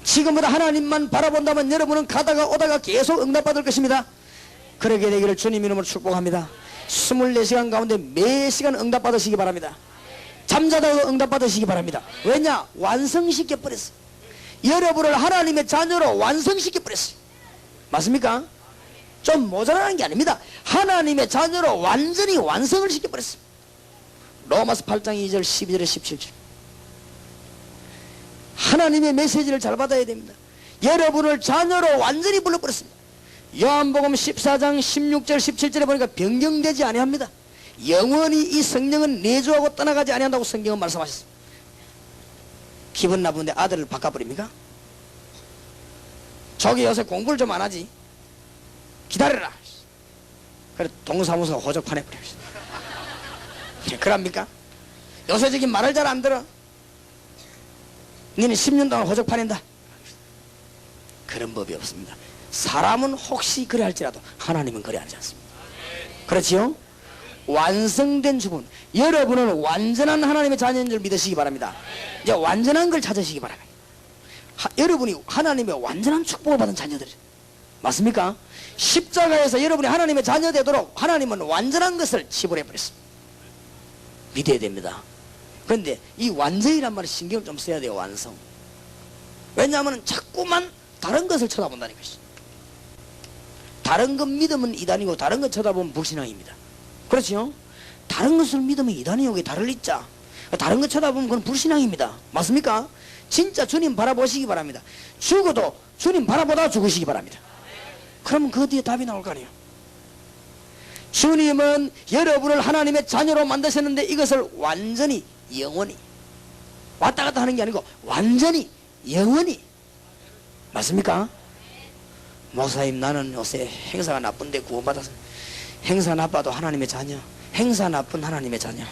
지금보다 하나님만 바라본다면 여러분은 가다가 오다가 계속 응답받을 것입니다. 그러게 되기를 주님 이름으로 축복합니다. 24시간 가운데 매 시간 응답받으시기 바랍니다. 잠자다가 응답받으시기 바랍니다. 왜냐? 완성시켜버렸어요. 여러분을 하나님의 자녀로 완성시켜버렸어요. 맞습니까? 좀 모자라는 게 아닙니다. 하나님의 자녀로 완전히 완성을 시켜버렸어요. 로마서 8장 2절 12절에 17절 하나님의 메시지를 잘 받아야 됩니다. 여러분을 자녀로 완전히 불러버렸습니다. 요한복음 14장 16절 17절에 보니까 변경되지 아니합니다. 영원히 이 성령은 내주하고 떠나가지 아니한다고 성경은 말씀하셨습니다. 기분 나쁜데 아들을 바꿔버립니까? 저기 요새 공부를 좀 안 하지, 기다려라. 그래 동사무소 호적판에 버립시다. 그럽니까? 요새 저기 말을 잘 안 들어, 너는 10년 동안 호적판인다. 그런 법이 없습니다. 사람은 혹시 그래 할지라도 하나님은 그래 하지 않습니다. 그렇지요? 완성된 주분, 여러분은 완전한 하나님의 자녀인 줄 믿으시기 바랍니다. 이제 완전한 걸 찾으시기 바랍니다. 여러분이 하나님의 완전한 축복을 받은 자녀들이에요. 맞습니까? 십자가에서 여러분이 하나님의 자녀 되도록 하나님은 완전한 것을 지불해버렸습니다. 믿어야 됩니다. 그런데 이 완성이란 말에 신경을 좀 써야 돼요. 완성. 왜냐하면 자꾸만 다른 것을 쳐다본다는 것이죠. 다른 것 믿으면 이단이고 다른 것 쳐다보면 불신앙입니다. 그렇죠? 다른 것을 믿으면 이단이고 이게 다를 있자. 다른 것 쳐다보면 그건 불신앙입니다. 맞습니까? 진짜 주님 바라보시기 바랍니다. 죽어도 주님 바라보다 죽으시기 바랍니다. 그러면 그 뒤에 답이 나올 거 아니에요. 주님은 여러분을 하나님의 자녀로 만드셨는데 이것을 완전히 영원히 왔다 갔다 하는 게 아니고 완전히 영원히. 맞습니까? 목사님 나는 요새 행사가 나쁜데 구원받아서. 행사 나빠도 하나님의 자녀, 행사 나쁜 하나님의 자녀.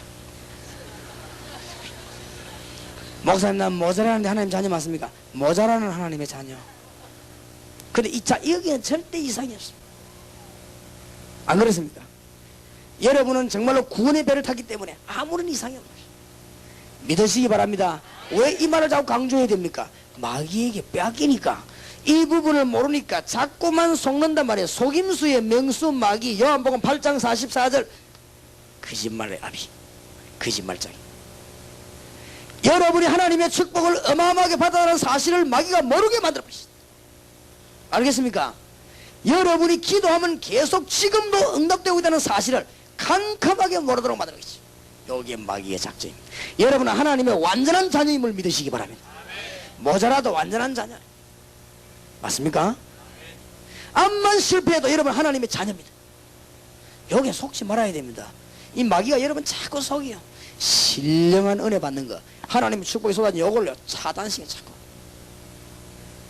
목사님 난 모자라는데 하나님 자녀 맞습니까? 모자라는 하나님의 자녀. 근데 여기는 절대 이상이 없습니다. 안 그렇습니까? 여러분은 정말로 구원의 배를 탔기 때문에 아무런 이상이 없어요. 믿으시기 바랍니다. 왜 이 말을 자꾸 강조해야 됩니까? 마귀에게 빼앗기니까, 이 부분을 모르니까 자꾸만 속는단 말이에요. 속임수의 명수 마귀. 요한복음 8장 44절 거짓말의 아비, 거짓말쟁이. 여러분이 하나님의 축복을 어마어마하게 받아라는 사실을 마귀가 모르게 만들어버리십니다. 알겠습니까? 여러분이 기도하면 계속 지금도 응답되고 있다는 사실을 캄캄하게 모르도록 만들어버리십니다. 여기에 마귀의 작전입니다. 여러분은 하나님의 완전한 자녀임을 믿으시기 바랍니다. 모자라도 완전한 자녀. 맞습니까? 암만 실패해도 여러분 하나님의 자녀입니다. 여기에 속지 말아야 됩니다. 이 마귀가 여러분 자꾸 속이요. 신령한 은혜 받는 거, 하나님의 축복이 쏟아진 요걸요 차단시켜. 자꾸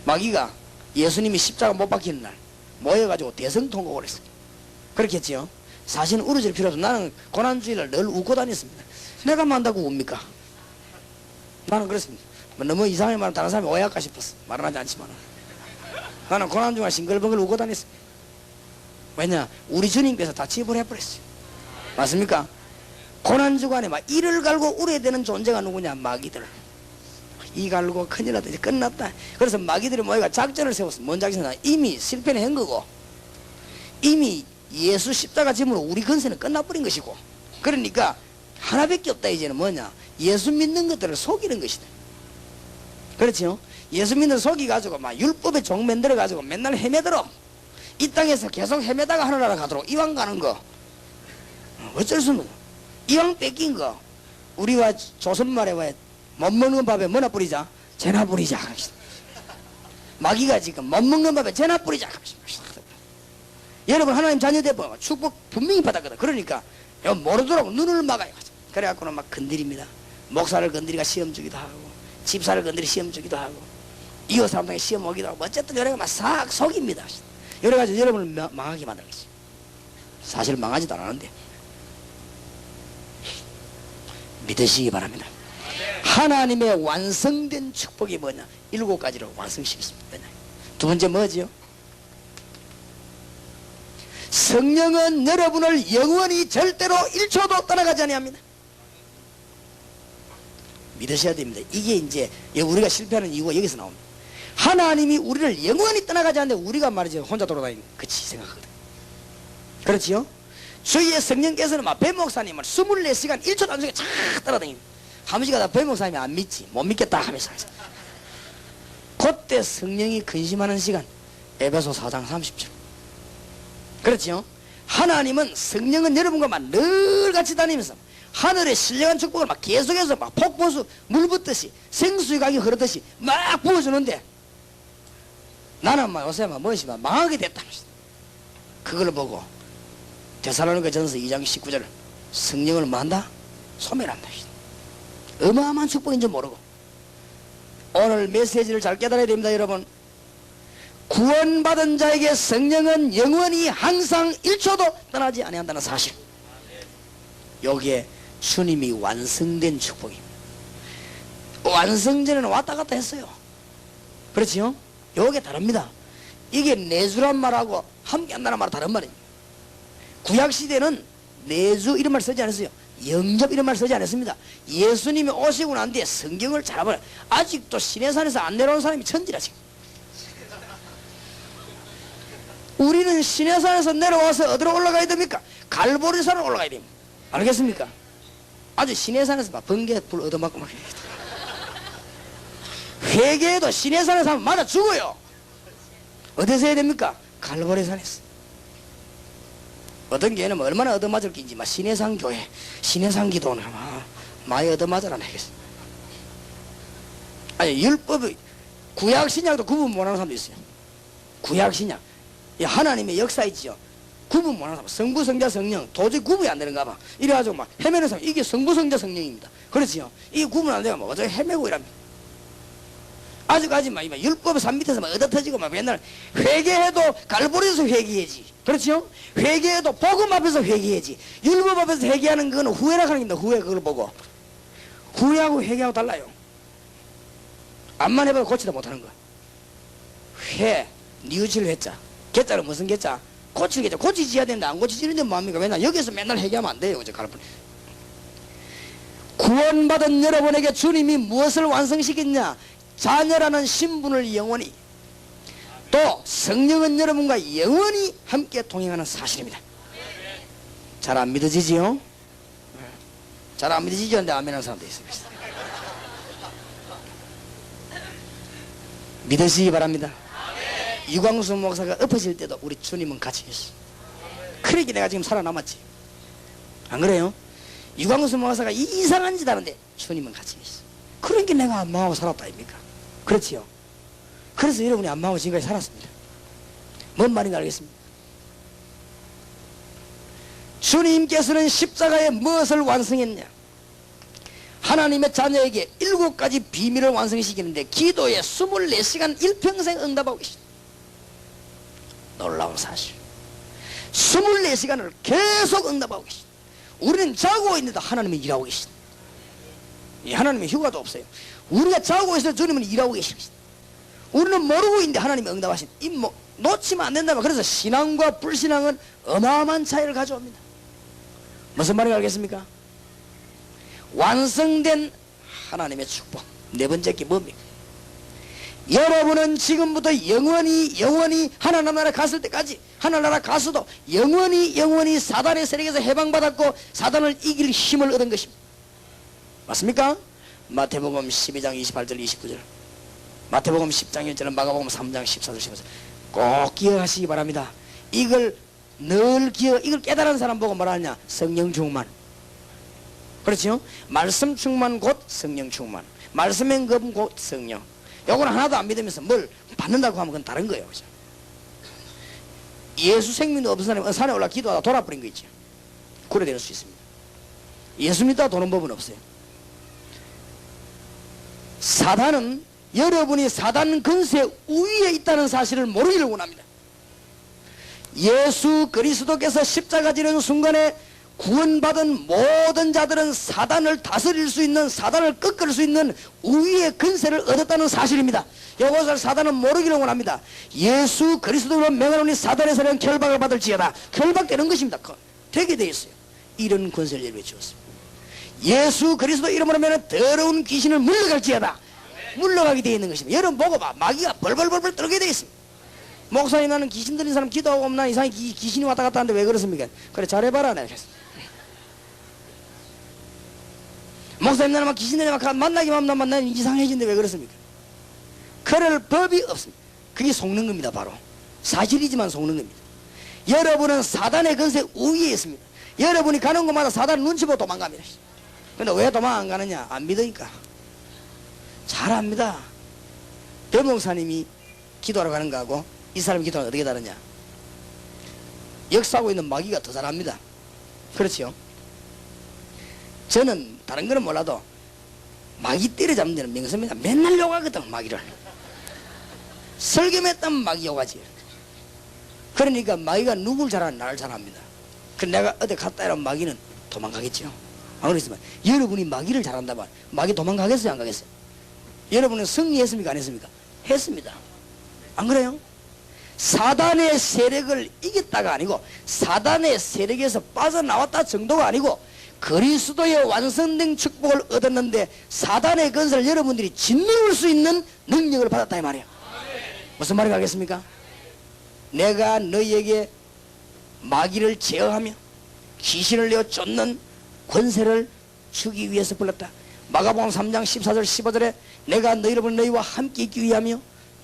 마귀가 예수님이 십자가 못 박히는 날 모여가지고 대성통곡을 했어요. 그렇겠지요? 사실은 울어질 필요도, 나는 고난주일을 늘 웃고 다녔습니다. 내가 만다고 웁니까? 나는 그렇습니다. 뭐 너무 이상하게 말하면 다른 사람이 오해할까 싶었어. 말은 하지 않지만 나는 고난중간 싱글벙글 우고 다녔습니다. 왜냐? 우리 주님께서 다 지불해버렸어요. 맞습니까? 고난주간에 막 이를 갈고 울어야 되는 존재가 누구냐? 마귀들. 이 갈고 큰일 났다. 이제 끝났다. 그래서 마귀들이 모여가 작전을 세웠어. 뭔 작전이냐? 이미 실패는 한 거고 이미 예수 십자가 짐으로 우리 건세는 끝나버린 것이고, 그러니까 하나밖에 없다. 이제는 뭐냐? 예수 믿는 것들을 속이는 것이다. 그렇죠? 예수 믿는 속이가지고 막 율법에 종 만들어가지고 맨날 헤매도록 이 땅에서 계속 헤매다가 하늘나라 가도록 이왕 가는 거 어쩔 수 없는 거. 이왕 뺏긴 거 우리가 조선말에 왜 못 먹는 밥에 뭐나 뿌리자? 재나 뿌리자. 마귀가 지금 못 먹는 밥에 재나 뿌리자. 여러분 하나님 자녀되면 축복 분명히 받았거든. 그러니까 모르도록 눈을 막아요. 그래갖고는 막 건드립니다. 목사를 건드리가 시험 주기도 하고 집사를 건드리 시험 주기도 하고 이웃 사람에게 시험 오기도 하고 어쨌든 여러가 막 싹 속입니다. 여러가지고 여러분을 망하게 만들겠어요. 사실 망하지도 않았는데 믿으시기 바랍니다. 하나님의 완성된 축복이 뭐냐? 7가지로 완성시켰습니다. 두 번째 뭐지요? 성령은 여러분을 영원히 절대로 1초도 떠나가지 아니합니다. 믿으셔야 됩니다. 이게 이제 우리가 실패하는 이유가 여기서 나옵니다. 하나님이 우리를 영원히 떠나가지 않는데 우리가 말이죠 혼자 돌아다니는 그치 생각하거든. 그렇지요? 주의 성령께서는 막 배 목사님을 24시간 1초도 안 속에 쫙 따라다닙니다. 한 번씩 가다 배 목사님이 안 믿지 못 믿겠다 하면서 그때 성령이 근심하는 시간 에베소 4장 30절. 그렇죠? 하나님은 성령은 여러분과만 늘 같이 다니면서 하늘의 신령한 축복을 막 계속해서 막 폭포수 물 붓듯이 생수의 강이 흐르듯이 막 부어주는데 나는 막 요새 막 무엇이 막 망하게 됐다. 그걸 보고 데살로니가 전서 2장 19절 성령을 뭐 한다? 소멸한다. 어마어마한 축복인 줄 모르고 오늘 메시지를 잘 깨달아야 됩니다. 여러분, 구원받은 자에게 성령은 영원히 항상 1초도 떠나지 아니한다는 사실, 여기에 주님이 완성된 축복입니다. 완성 전에는 왔다 갔다 했어요. 그렇지요? 요게 다릅니다. 이게 내주란 말하고 함께 한다는 말은 다른 말입니다. 구약시대는 내주 이런 말 쓰지 않았어요. 영접 이런 말 쓰지 않았습니다. 예수님이 오시고 난 뒤에 성경을 잘 봐요. 아직도 시내산에서 안 내려온 사람이 천지라 지금. 우리는 시내산에서 내려와서 어디로 올라가야 됩니까? 갈보리산으로 올라가야 됩니다. 알겠습니까? 아주 시내산에서 막 번개불 얻어맞고 막 회개해도 시내산에서 하면 맞아 죽어요. 어디서 해야 됩니까? 갈보리산에서. 어떤 교회는 얼마나 얻어맞을 낀지 막 시내산 교회, 시내산 기도는 많이 얻어맞으라 하겠어. 아니 율법이 구약 신약도 구분 못하는 사람도 있어요. 구약 신약 하나님의 역사 있지요. 구분 못하는 사람, 성부 성자 성령 도저히 구분이 안 되는가 봐. 이래가지고 막 헤매는 사람, 이게 성부 성자 성령입니다. 그렇지요. 이게 구분 안 되면 뭐 어쩌고 헤매고 이랍니다. 아직까지 막 율법 산 밑에서 막 얻어터지고 막 맨날 회개해도 갈보리에서 회개해야지. 그렇죠? 회개해도 복음 앞에서 회개해야지. 율법 앞에서 회개하는 그거는 후회라 하는 겁니다. 후회. 그걸 보고 후회하고 회개하고 달라요. 암만 해봐도 고치다 못하는 거. 회, 뉘우칠 회자. 개자는 무슨 개자? 고칠 개자. 고치지어야 되는데 안 고치지는데 뭐합니까? 맨날 여기서 맨날 회개하면 안 돼요. 이제 갈보리. 구원받은 여러분에게 주님이 무엇을 완성시켰냐? 자녀라는 신분을 영원히, 또 성령은 여러분과 영원히 함께 동행하는 사실입니다. 잘 안 믿어지지요? 잘 안 믿어지죠? 근데 아멘 하는 사람도 있습니다. 믿으시기 바랍니다. 유광수 목사가 엎어질 때도 우리 주님은 같이 계시. 그러기 내가 지금 살아남았지. 안 그래요? 유광수 목사가 이상한 짓 하는데 주님은 같이 계시. 그러니까 내가 안 망하고 살았다 아닙니까? 그렇지요. 그래서 여러분이 안 망하고 지금까지 살았습니다. 뭔 말인지 알겠습니다. 주님께서는 십자가에 무엇을 완성했냐? 하나님의 자녀에게 7가지 비밀을 완성시키는데 기도에 24시간 일평생 응답하고 계십니다. 놀라운 사실. 24시간을 계속 응답하고 계십니다. 우리는 자고 있는데 하나님이 일하고 계십니다. 하나님의 휴가도 없어요. 우리가 자고 있어도 주님은 일하고 계시는 것이다. 우리는 모르고 있는데 하나님이 응답하신 놓치면 안 된다. 그래서 신앙과 불신앙은 어마어마한 차이를 가져옵니다. 무슨 말인지 알겠습니까? 완성된 하나님의 축복. 네 번째 게 뭡니까? 여러분은 지금부터 영원히 하나님 나라 갔을 때까지, 하나님 나라 가서도 영원히 사단의 세력에서 해방받았고 사단을 이길 힘을 얻은 것입니다. 맞습니까? 마태복음 12장 28절 29절, 마태복음 10장 1절은 마가복음 3장 14절 15절 꼭 기억하시기 바랍니다. 이걸 이걸 깨달은 사람 보고 뭐라 하냐? 성령 충만. 그렇죠? 말씀 충만 곧 성령 충만. 말씀의 금 곧 성령. 요거는 하나도 안 믿으면서 뭘 받는다고 하면 그건 다른 거예요. 그렇죠? 예수 생명도 없는 사람이 산에 올라 기도하다 돌아버린 거 있죠. 그래 될 수 있습니다. 예수 믿다 도는 법은 없어요. 사단은 여러분이 사단 근세 우위에 있다는 사실을 모르기를 원합니다. 예수 그리스도께서 십자가 지는 순간에 구원받은 모든 자들은 사단을 다스릴 수 있는, 사단을 꺾을 수 있는 우위의 근세를 얻었다는 사실입니다. 이것을 사단은 모르기를 원합니다. 예수 그리스도로 명하노니 사단의 세력은 결박을 받을지어다. 결박되는 것입니다. 되게 되어 있어요. 이런 권세를 예비해 주었습니다. 예수 그리스도 이름으로 하면 더러운 귀신을 물러갈지어다. 물러가게 되어 있는 것입니다. 여러분 보고 봐. 마귀가 벌벌벌벌 떨게 되어 있습니다. 목사님, 나는 귀신 들린 사람 기도하고 오면 난 이상하게 귀신이 왔다 갔다 하는데 왜 그렇습니까? 그래, 잘해봐라. 내가 그랬어. 목사님, 나는 막 귀신 들려 막 만나기만 하면 나는 이상해지는데 왜 그렇습니까? 그럴 법이 없습니다. 그게 속는 겁니다. 바로 사실이지만 속는 겁니다. 여러분은 사단의 근세 우위에 있습니다. 여러분이 가는 곳마다 사단 눈치 보고 도망갑니다. 근데 왜 도망 안 가느냐? 안 믿으니까. 잘 압니다. 변목사님이 기도하러 가는 거하고 이 사람이 기도하는 거 어떻게 다르냐? 역사하고 있는 마귀가 더 잘합니다. 그렇죠? 저는 다른 거는 몰라도 마귀 때려잡는 데는 명성입니다. 맨날 욕하거든. 마귀를 설교했다면 마귀 욕하지. 그러니까 마귀가 누굴 잘하는 나를 잘합니다. 그럼 내가 어디 갔다 이러면 마귀는 도망가겠죠. 안 그렇지만 여러분이 마귀를 잘한다면 마귀 도망가겠어요? 안 가겠어요? 여러분은 승리했습니까? 안 했습니까? 했습니다. 안 그래요? 사단의 세력을 이겼다가 아니고 사단의 세력에서 빠져나왔다 정도가 아니고 그리스도의 완성된 축복을 얻었는데 사단의 건설을 여러분들이 짓누를 수 있는 능력을 받았다 이 말이에요. 무슨 말인지 알겠습니까? 내가 너희에게 마귀를 제어하며 귀신을 내어 쫓는 권세를 주기 위해서 불렀다. 마가복음 3장 14절 15절에 내가 너희와 함께 있기 위하며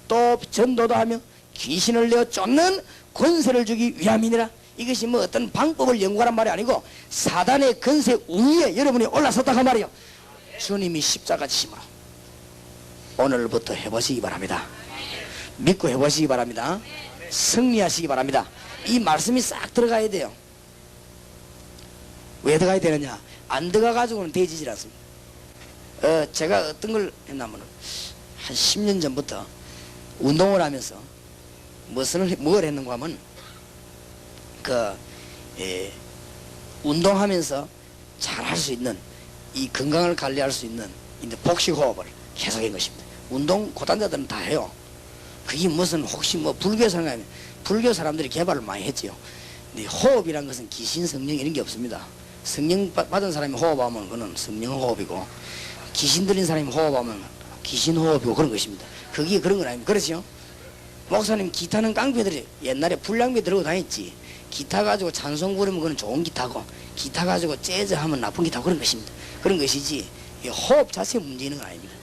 또 전도도 하며 귀신을 내어 쫓는 권세를 주기 위함이니라. 이것이 뭐 어떤 방법을 연구하란 말이 아니고 사단의 권세 우위에 여러분이 올라섰다고 말이요. 주님이 십자가 지심으로 오늘부터 해보시기 바랍니다. 믿고 해보시기 바랍니다. 승리하시기 바랍니다. 이 말씀이 싹 들어가야 돼요. 왜 들어가야 되느냐? 안 들어가 가지고는 되지질 않습니다. 제가 어떤 걸 했냐면 한 10년 전부터 운동을 하면서 뭘 했는가 하면 운동하면서 잘 할 수 있는 이 건강을 관리할 수 있는 복식 호흡을 계속한 것입니다. 운동 고단자들은 다 해요. 그게 무슨 혹시 뭐 불교 사람들이 개발을 많이 했지요. 근데 호흡이란 것은 귀신, 성령 이런 게 없습니다. 성령 받은 사람이 호흡하면 그는 성령 호흡이고 귀신 들린 사람이 호흡하면 귀신 호흡이고 그런 것입니다. 그게 그런 건 아닙니다. 그렇죠? 목사님, 기타는 깡패들이 옛날에 불량배 들고 다녔지. 기타 가지고 찬송 부르면 그건 좋은 기타고 기타 가지고 재즈 하면 나쁜 기타고 그런 것입니다. 그런 것이지 호흡 자체에 문제 있는 건 아닙니다.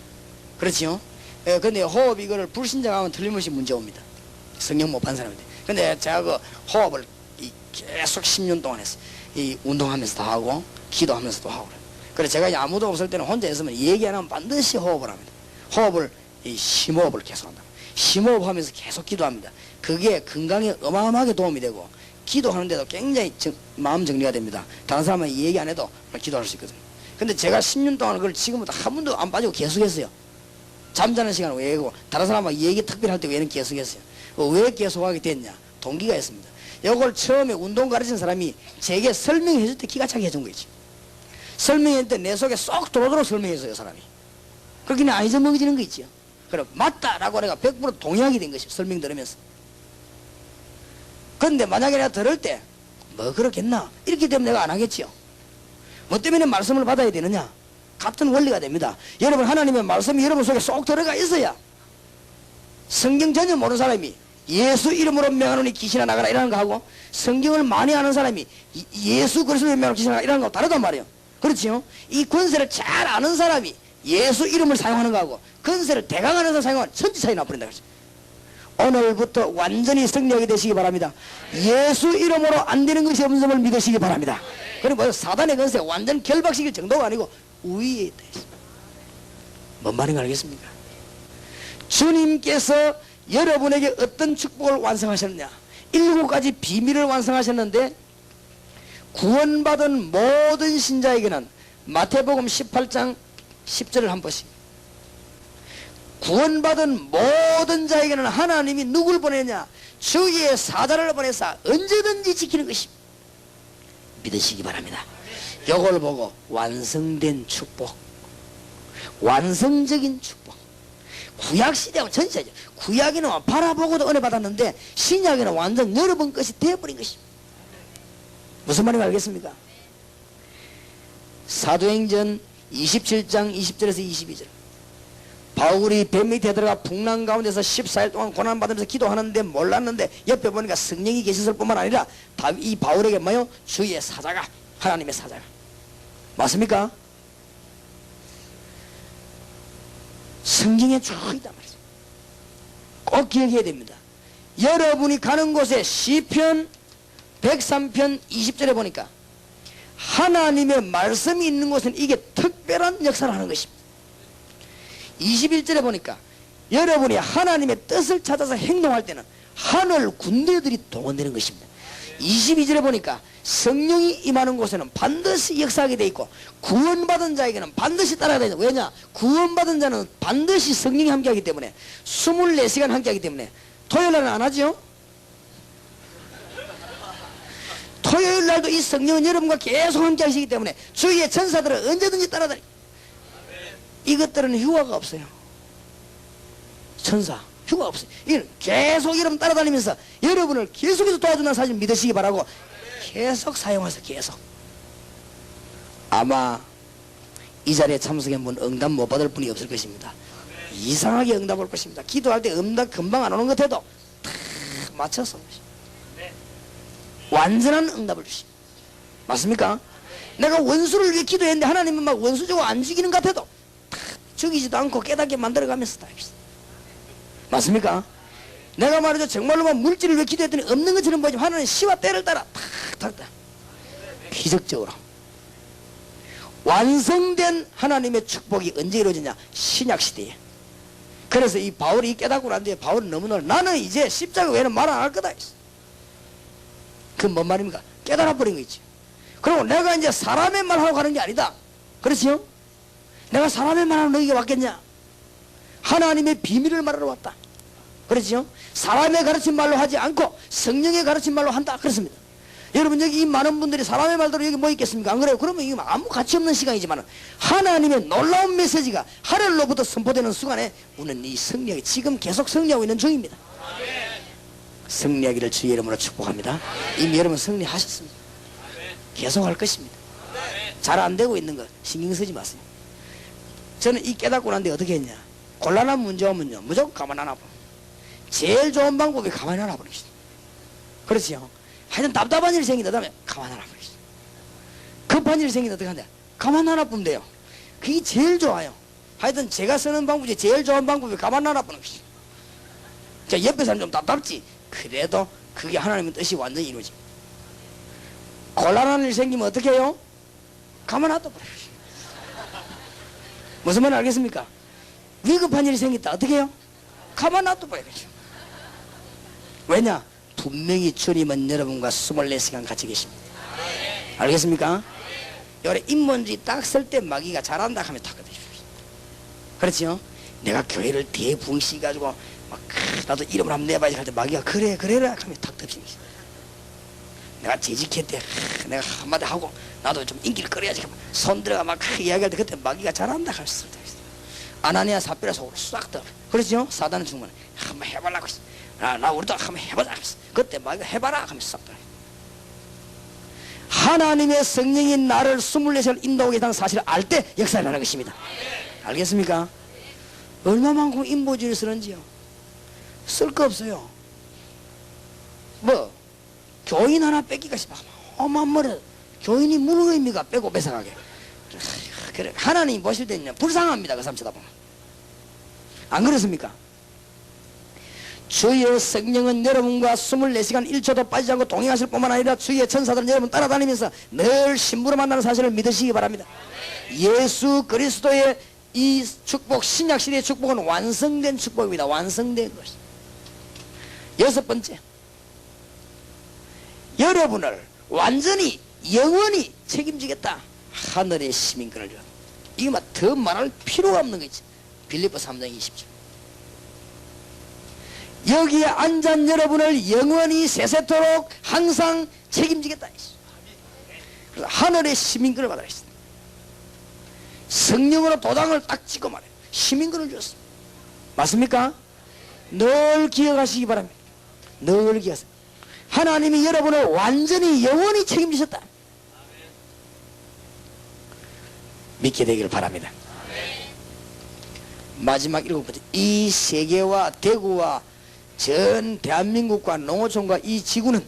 그렇죠? 근데 호흡 이거를 불신자하면 틀림없이 문제 옵니다. 성령 못 받은 사람인데. 근데 제가 그 호흡을 계속 10년 동안 했어요. 이 운동하면서도 하고 기도하면서도 하고 그래 제가 아무도 없을 때는 혼자 있으면 얘기 안 하면 반드시 호흡을 합니다. 호흡을 심호흡을 계속 한다. 심호흡하면서 계속 기도합니다. 그게 건강에 어마어마하게 도움이 되고 기도하는데도 굉장히 마음 정리가 됩니다. 다른 사람은 얘기 안 해도 기도할 수 있거든요. 근데 제가 10년 동안 그걸 지금부터 한 번도 안 빠지고 계속했어요. 잠자는 시간을 왜 하고 다른 사람하고 얘기 특별히 할 때 왜는 계속했어요. 왜 계속하게 됐냐? 동기가 있습니다. 이걸 처음에 운동 가르친 사람이 제게 설명해 줄 때 기가 차게 해준 거지. 설명했는데 내 속에 쏙 들어오도록 설명했어요, 사람이. 그렇게 안 잊어먹어지는 거 있죠. 그래, 맞다라고 내가 100% 동의하게 된 것이 설명 들으면서. 그런데 만약에 내가 들을 때, 뭐 그렇겠나? 이렇게 되면 내가 안 하겠지요. 뭐 때문에 말씀을 받아야 되느냐? 같은 원리가 됩니다. 여러분, 하나님의 말씀이 여러분 속에 쏙 들어가 있어야 성경 전혀 모르는 사람이 예수 이름으로 명하노니 귀신아 나가라 이라는 거 하고, 성경을 많이 아는 사람이 예수 그리스도의 명하노니 귀신아 나가라 이라는 거 다르단 말이에요. 그렇지요? 이 권세를 잘 아는 사람이 예수 이름을 사용하는 거하고 권세를 대강하는 사람 사용하는 천지 차이 나버린다. 오늘부터 완전히 승리하게 되시기 바랍니다. 예수 이름으로 안 되는 것이 없는 점을 믿으시기 바랍니다. 그리고 사단의 권세 완전 결박시킬 정도가 아니고 우위에 있다. 뭔 말인가 알겠습니까? 주님께서 여러분에게 어떤 축복을 완성하셨느냐? 7가지 비밀을 완성하셨는데, 구원받은 모든 신자에게는 마태복음 18장 10절을 한 번씩, 구원받은 모든 자에게는 하나님이 누굴 보내냐? 주의 사자를 보내사 언제든지 지키는 것입니다. 믿으시기 바랍니다. 이걸 보고 완성된 축복, 완성적인 축복. 구약시대하고 전시하죠. 구약에는 바라보고도 은혜 받았는데 신약에는 완전 여러 번 것이 되어버린 것입니다. 무슨 말인지 알겠습니까? 사도행전 27장 20절에서 22절, 바울이 배 밑에 들어가 풍랑 가운데서 14일 동안 고난받으면서 기도하는데 몰랐는데 옆에 보니까 성령이 계셨을 뿐만 아니라 이 바울에게 뭐요? 주의 사자가, 하나님의 사자가. 맞습니까? 성경에 쭉 있단 말이죠. 꼭 기억해야 됩니다. 여러분이 가는 곳에 시편 103편 20절에 보니까 하나님의 말씀이 있는 곳은 이게 특별한 역사를 하는 것입니다. 21절에 보니까 여러분이 하나님의 뜻을 찾아서 행동할 때는 하늘 군대들이 동원되는 것입니다. 22절에 보니까 성령이 임하는 곳에는 반드시 역사하게 돼 있고, 구원받은 자에게는 반드시 따라야 되죠. 왜냐? 구원받은 자는 반드시 성령이 함께하기 때문에 24시간 함께하기 때문에. 토요일날은 안 하죠? 토요일날도 이 성령은 여러분과 계속 함께하시기 때문에 주위의 천사들은 언제든지 따라다니. 이것들은 휴가가 없어요. 천사 휴가 없어요. 이건 계속 여러분 따라다니면서 여러분을 계속해서 도와준다는 사실 믿으시기 바라고, 계속 사용하세요. 계속. 아마 이 자리에 참석한 분 응답 못 받을 분이 없을 것입니다. 이상하게 응답 올 것입니다. 기도할 때 응답 금방 안 오는 것 해도 탁 맞춰서 완전한 응답을 주십니다. 맞습니까? 내가 원수를 위해 기도했는데 하나님은 막 원수 주고 안 죽이는 것 같아도 탁 죽이지도 않고 깨닫게 만들어가면서 다 합시다. 맞습니까? 내가 말이죠, 정말로 막 물질을 위해 기도했더니 없는 것처럼 보이지만 하나님 시와 때를 따라 탁 기적적으로 완성된 하나님의 축복이 언제 이루어지냐? 신약시대에. 그래서 이 바울이 깨닫고 난 뒤에 바울은 너무 놀라. 나는 이제 십자가 외에는 말 안 할 거다. 그건 뭔 말입니까? 깨달아 버린 거 있지. 그리고 내가 이제 사람의 말하고 가는 게 아니다. 그렇지요? 내가 사람의 말하고 너에게 왔겠냐? 하나님의 비밀을 말하러 왔다. 그렇지요? 사람의 가르친 말로 하지 않고 성령의 가르친 말로 한다. 그렇습니다. 여러분, 여기 이 많은 분들이 사람의 말대로 여기 뭐 있겠습니까? 안 그래요? 그러면 이거 아무 가치 없는 시간이지만 하나님의 놀라운 메시지가 하늘로부터 선포되는 순간에 우리는 이 승리하기, 지금 계속 승리하고 있는 중입니다. 승리하기를 주의 이름으로 축복합니다. 이미 여러분 승리하셨습니다. 계속 할 것입니다. 잘 안 되고 있는 거 신경 쓰지 마세요. 저는 이 깨닫고 난 뒤에 어떻게 했냐? 곤란한 문제 오면요, 무조건 가만 안 하고, 제일 좋은 방법이 가만히 안 하버리는 것이죠. 그렇지요? 하여튼 답답한 일이 생긴다 하면 가만히 안 하버리는 것이죠. 급한 일이 생긴다 어떻게 하냐? 가만히 안 하면 돼요. 그게 제일 좋아요. 하여튼 제가 쓰는 방법 중에 제일 좋은 방법이 가만히 안 하버리는 것이죠. 자, 옆에 사람 좀 답답지? 그래도 그게 하나님의 뜻이 완전히 이루어집니다. 곤란한 일 생기면 어떻게 해요? 가만히 놔둬 버려요. 무슨 말인지 알겠습니까? 위급한 일이 생겼다 어떻게 해요? 가만 놔둬 버려야죠. 왜냐? 분명히 주님은 여러분과 24시간 같이 계십니다. 알겠습니까? 요래 인문주의 딱 쓸 때 마귀가 잘한다 하면 탁 끊어주십시오. 그렇지요? 내가 교회를 대부흥시켜가지고 막 나도 이름을 한번 내봐야지 할 때 마귀가 그래라 하면 탁 덮습니다. 내가 재직했대. 내가 한마디 하고 나도 좀 인기를 끌어야지. 손 들어가 막 이야기할 때 그때 마귀가 잘한다 했을 때 아나니아 삽비라 속으로 싹 들어. 그렇죠? 사단은 충분해. 한번 해보려고 했어. 나 우리도 한번 해보자 했어. 그때 마귀가 해봐라 하면서 싹 들어. 하나님의 성령이 나를 24시간 인도하고 계시다는 사실을 알 때 역사가 일어나는 것입니다. 알겠습니까? 얼마만큼 인보주의를 쓰는지요. 쓸 거 없어요. 뭐 교인 하나 뺏기가 싶어. 어마어마해. 교인이 무능입니까? 빼고 뺏어가게. 그래, 하나님 보실 때는 불쌍합니다. 그 사람 쳐다보면. 안 그렇습니까? 주의 성령은 여러분과 24시간 1초도 빠지지 않고 동행하실 뿐만 아니라 주의 천사들은 여러분 따라다니면서 늘 신부로 만나는 사실을 믿으시기 바랍니다. 예수 그리스도의 이 축복, 신약시대의 축복은 완성된 축복입니다. 완성된 것입니다. 여섯 번째, 여러분을 완전히 영원히 책임지겠다. 하늘의 시민권을 줘. 이거 막 더 말할 필요가 없는 거지. 빌립보 3장 20절. 여기에 앉은 여러분을 영원히 세세토록 항상 책임지겠다. 그래서 하늘의 시민권을 받아야 했습니다. 성령으로 도장을 딱 찍고 말해요. 시민권을 줬습니다. 맞습니까? 늘 기억하시기 바랍니다. 늘 기억하세요. 하나님이 여러분을 완전히 영원히 책임지셨다. 믿게 되기를 바랍니다. 마지막 7번째, 이 세계와 대구와 전 대한민국과 농어촌과 이 지구는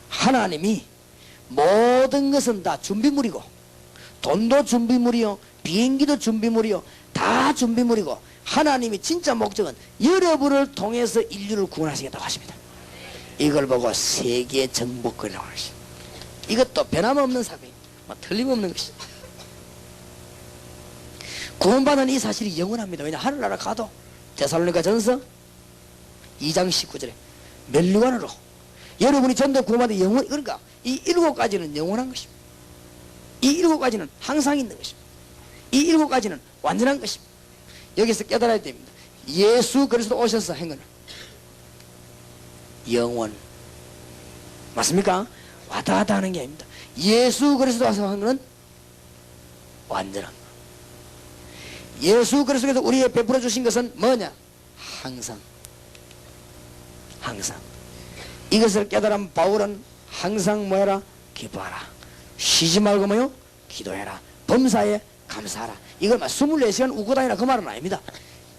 하나님이 모든 것은 다 준비물이고, 돈도 준비물이요, 비행기도 준비물이요, 다 준비물이고, 하나님이 진짜 목적은 여러분을 통해서 인류를 구원하시겠다고 하십니다. 이걸 보고 세계 정복권이라고 하십니다. 이것도 변함없는 사건입니다. 틀림없는 것입니다. 구원받은 이 사실이 영원합니다. 왜냐, 하늘나라 가도 데살로니가 전서 2장 19절에 멸류관으로 여러분이 전도 구원받은 영원, 그러니까 이 7가지는 영원한 것입니다. 이 7가지는 항상 있는 것입니다. 이 7가지는 완전한 것입니다. 여기서 깨달아야 됩니다. 예수 그리스도 오셔서 한 거는 영원, 맞습니까? 왔다 갔다 하는 게 아닙니다. 예수 그리스도 와서 한 거는 완전한 거. 예수 그리스도께서 우리에게 베풀어 주신 것은 뭐냐? 항상, 항상. 이것을 깨달은 바울은 항상 뭐해라? 기뻐하라. 쉬지 말고 뭐요? 기도해라. 범사에 감사하라. 이걸 막 24시간 웃고 다니라 그 말은 아닙니다.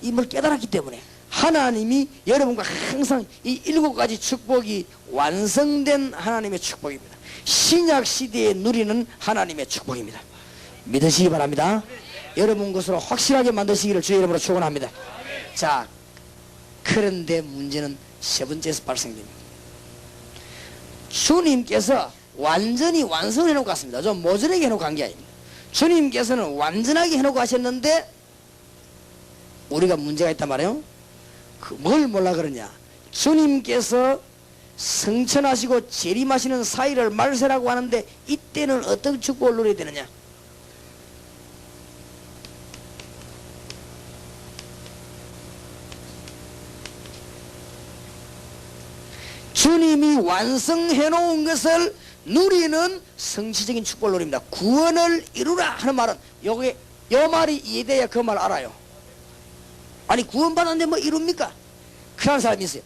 이걸 깨달았기 때문에 하나님이 여러분과 항상 이 7가지 축복이 완성된 하나님의 축복입니다. 신약 시대에 누리는 하나님의 축복입니다. 믿으시기 바랍니다. 여러분 것으로 확실하게 만드시기를 주의 이름으로 축원합니다. 자, 그런데 문제는 세 번째에서 발생됩니다. 주님께서 완전히 완성해 놓고 갔습니다. 좀 모자라게 해놓고 간 게 아닙니다. 주님께서는 완전하게 해놓고 가셨는데 우리가 문제가 있단 말이에요. 뭘 몰라 그러냐? 주님께서 성천하시고 재림하시는 사이를 말세라고 하는데 이때는 어떤 축복을 누려야 되느냐? 주님이 완성해 놓은 것을 누리는 성취적인 축복을 누립니다. 구원을 이루라 하는 말은 요게 요 말이 이해돼야 그 말 알아요. 아니 구원받았는데 뭐 이룹니까? 그런 사람이 있어요.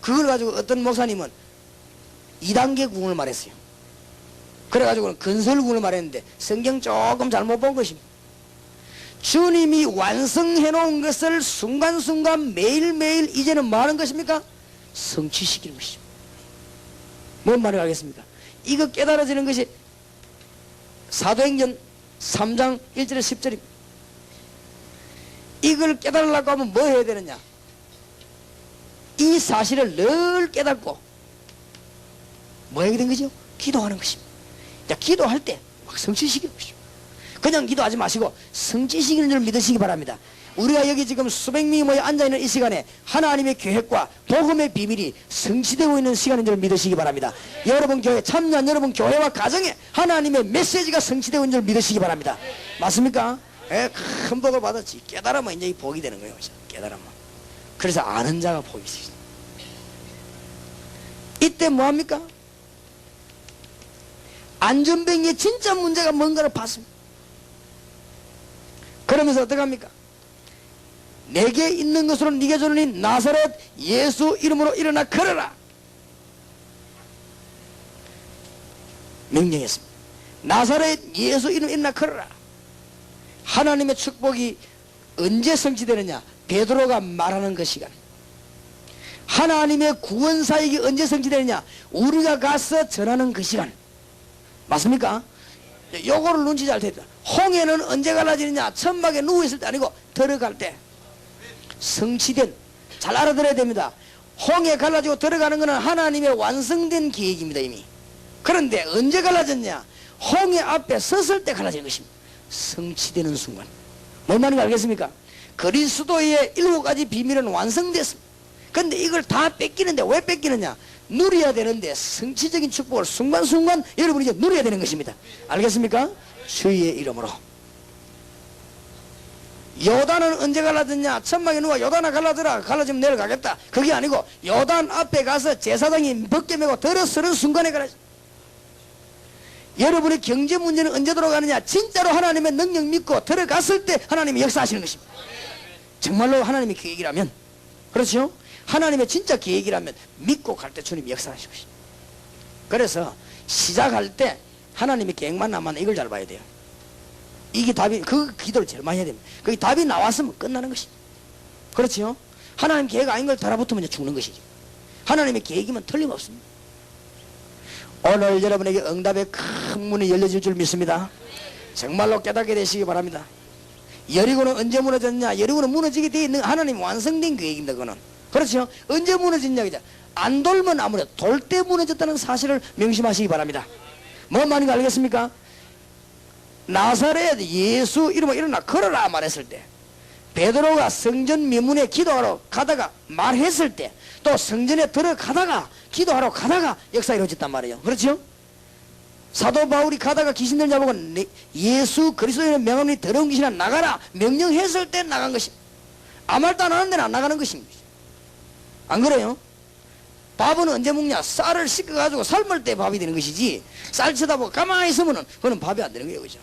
그걸 가지고 어떤 목사님은 2단계 구원을 말했어요. 그래가지고는 건설 구원을 말했는데 성경 조금 잘못 본 것입니다. 주님이 완성해 놓은 것을 순간순간 매일매일 이제는 뭐 하는 것입니까? 성취시키는 것입니다. 뭔 말을 하겠습니까? 이거 깨달아지는 것이 사도행전 3장 1절에 10절입니다. 이걸 깨달으려고 하면 뭐 해야 되느냐? 이 사실을 늘 깨닫고 뭐 하게 된 거죠? 기도하는 것입니다. 자, 기도할 때 막 성취시키는 것입니다. 그냥 기도하지 마시고 성취시키는 줄 믿으시기 바랍니다. 우리가 여기 지금 수백 명이 모여 앉아있는 이 시간에 하나님의 계획과 복음의 비밀이 성취되고 있는 시간인 줄 믿으시기 바랍니다. 여러분 교회 참여한 여러분 교회와 가정에 하나님의 메시지가 성취되고 있는 줄 믿으시기 바랍니다. 맞습니까? 큰 복을 받았지. 깨달으면 이제 복이 되는 거예요. 깨달으면. 그래서 아는 자가 복이 있습니다. 이때 뭐합니까? 안전병의 진짜 문제가 뭔가를 봤습니다. 그러면서 어떡합니까? 내게 있는 것으로 네게 주노니 나사렛 예수 이름으로 일어나 걸어라 명령했습니다. 나사렛 예수 이름으로 일어나 걸어라. 하나님의 축복이 언제 성취되느냐? 베드로가 말하는 그 시간. 하나님의 구원사역이 언제 성취되느냐? 우리가 가서 전하는 그 시간. 맞습니까? 요거를 눈치 잘 챘다. 홍해는 언제 갈라지느냐? 천막에 누워있을 때 아니고 들어갈 때 성취된, 잘 알아들어야 됩니다. 홍해 갈라지고 들어가는 것은 하나님의 완성된 계획입니다. 이미. 그런데 언제 갈라졌냐? 홍해 앞에 섰을 때 갈라지는 것입니다. 성취되는 순간. 뭔 말인지 알겠습니까? 그리스도의 7가지 비밀은 완성됐습니다. 근데 이걸 다 뺏기는데 왜 뺏기느냐? 누려야 되는데 성취적인 축복을 순간순간 여러분이 이제 누려야 되는 것입니다. 알겠습니까? 주의 이름으로. 요단은 언제 갈라졌냐? 천막에 누가 요단아 갈라져라. 갈라지면 내려가겠다. 그게 아니고 요단 앞에 가서 제사장이 벗겨 메고 들어서는 순간에 갈라져. 여러분의 경제 문제는 언제 들어가느냐? 진짜로 하나님의 능력 믿고 들어갔을 때 하나님이 역사하시는 것입니다. 정말로 하나님의 계획이라면, 그렇죠? 하나님의 진짜 계획이라면 믿고 갈 때 주님이 역사하시는 것입니다. 그래서 시작할 때 하나님의 계획만 남았나 이걸 잘 봐야 돼요. 이게 답이, 그 기도를 제일 많이 해야 됩니다. 그게 답이 나왔으면 끝나는 것입니다. 그렇죠? 하나님 계획 아닌 걸 달아붙으면 죽는 것이죠. 하나님의 계획이면 틀림없습니다. 오늘 여러분에게 응답의 큰 문이 열려질 줄 믿습니다. 정말로 깨닫게 되시기 바랍니다. 여리고는 언제 무너졌냐? 여리고는 무너지게 되어 있는 하나님 완성된 계획입니다. 그거는. 그렇죠? 언제 무너졌냐? 그죠? 안 돌면 아무래도 돌 때 무너졌다는 사실을 명심하시기 바랍니다. 뭔 말인지 알겠습니까? 나사렛 예수 이름으로 일어나 걸어라 말했을 때, 베드로가 성전 미문에 기도하러 가다가 말했을 때, 또 성전에 들어가다가 기도하러 가다가 역사가 이루어졌단 말이에요. 그렇죠? 사도 바울이 가다가 귀신들 잡고 예수 그리스도의 명함이 더러운 귀신아 나가라 명령했을 때 나간 것입니다. 아무 말도 안 하는 데는 안 나가는 것입니다. 안 그래요? 밥은 언제 먹냐? 쌀을 씻어가지고 삶을 때 밥이 되는 것이지, 쌀 쳐다보고 가만히 있으면 그건 밥이 안 되는 거예요. 그죠?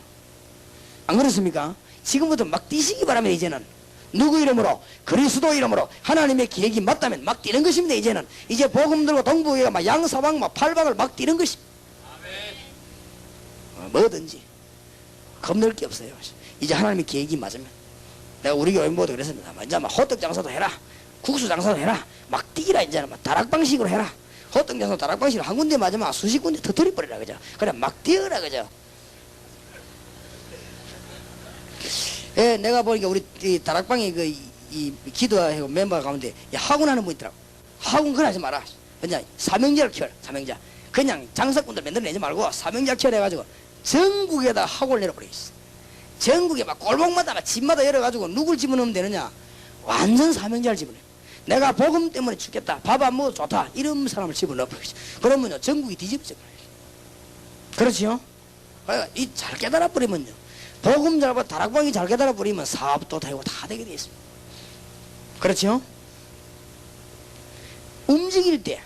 안 그렇습니까? 지금부터 막 뛰시기 바랍니다. 이제는 누구 이름으로? 그리스도 이름으로. 하나님의 계획이 맞다면 막 뛰는 것입니다. 이제는 이제 복음 들고 동북에가 막 양사방 막 팔방을 막 뛰는 것입니다. 뭐든지 겁낼 게 없어요. 이제 하나님의 계획이 맞으면. 내가 우리 교회 모두 그랬습니다. 이제 막 호떡 장사도 해라, 국수 장사도 해라, 막 뛰기라. 이제는 막 다락방식으로 해라. 호떡 장사 다락방식으로 한 군데 맞으면 수십 군데 터뜨려 버리라. 그죠? 그래 막 뛰어라. 그죠? 예, 내가 보니까 우리 이 다락방에 이 기도하고 멤버 가운데 학원하는 분 있더라고. 학원 그건 하지 마라. 그냥 사명자를 키워라. 사명자. 그냥 장사꾼들 만들어내지 말고 사명자 키워내가지고 전국에다 학원을 내려버리겠어. 전국에 막 골목마다 막 집마다 열어가지고 누굴 집어넣으면 되느냐? 완전 사명자를 집어넣어. 내가 복음 때문에 죽겠다, 밥 안 먹어도 좋다, 이런 사람을 집어넣어버리겠어. 그러면요 전국이 뒤집어져. 그렇지요? 이 잘 깨달아버리면요, 복음 잘 받고 다락방이 잘 깨달아버리면 사업도 되고 다 되게 돼 있습니다. 그렇죠? 움직일 때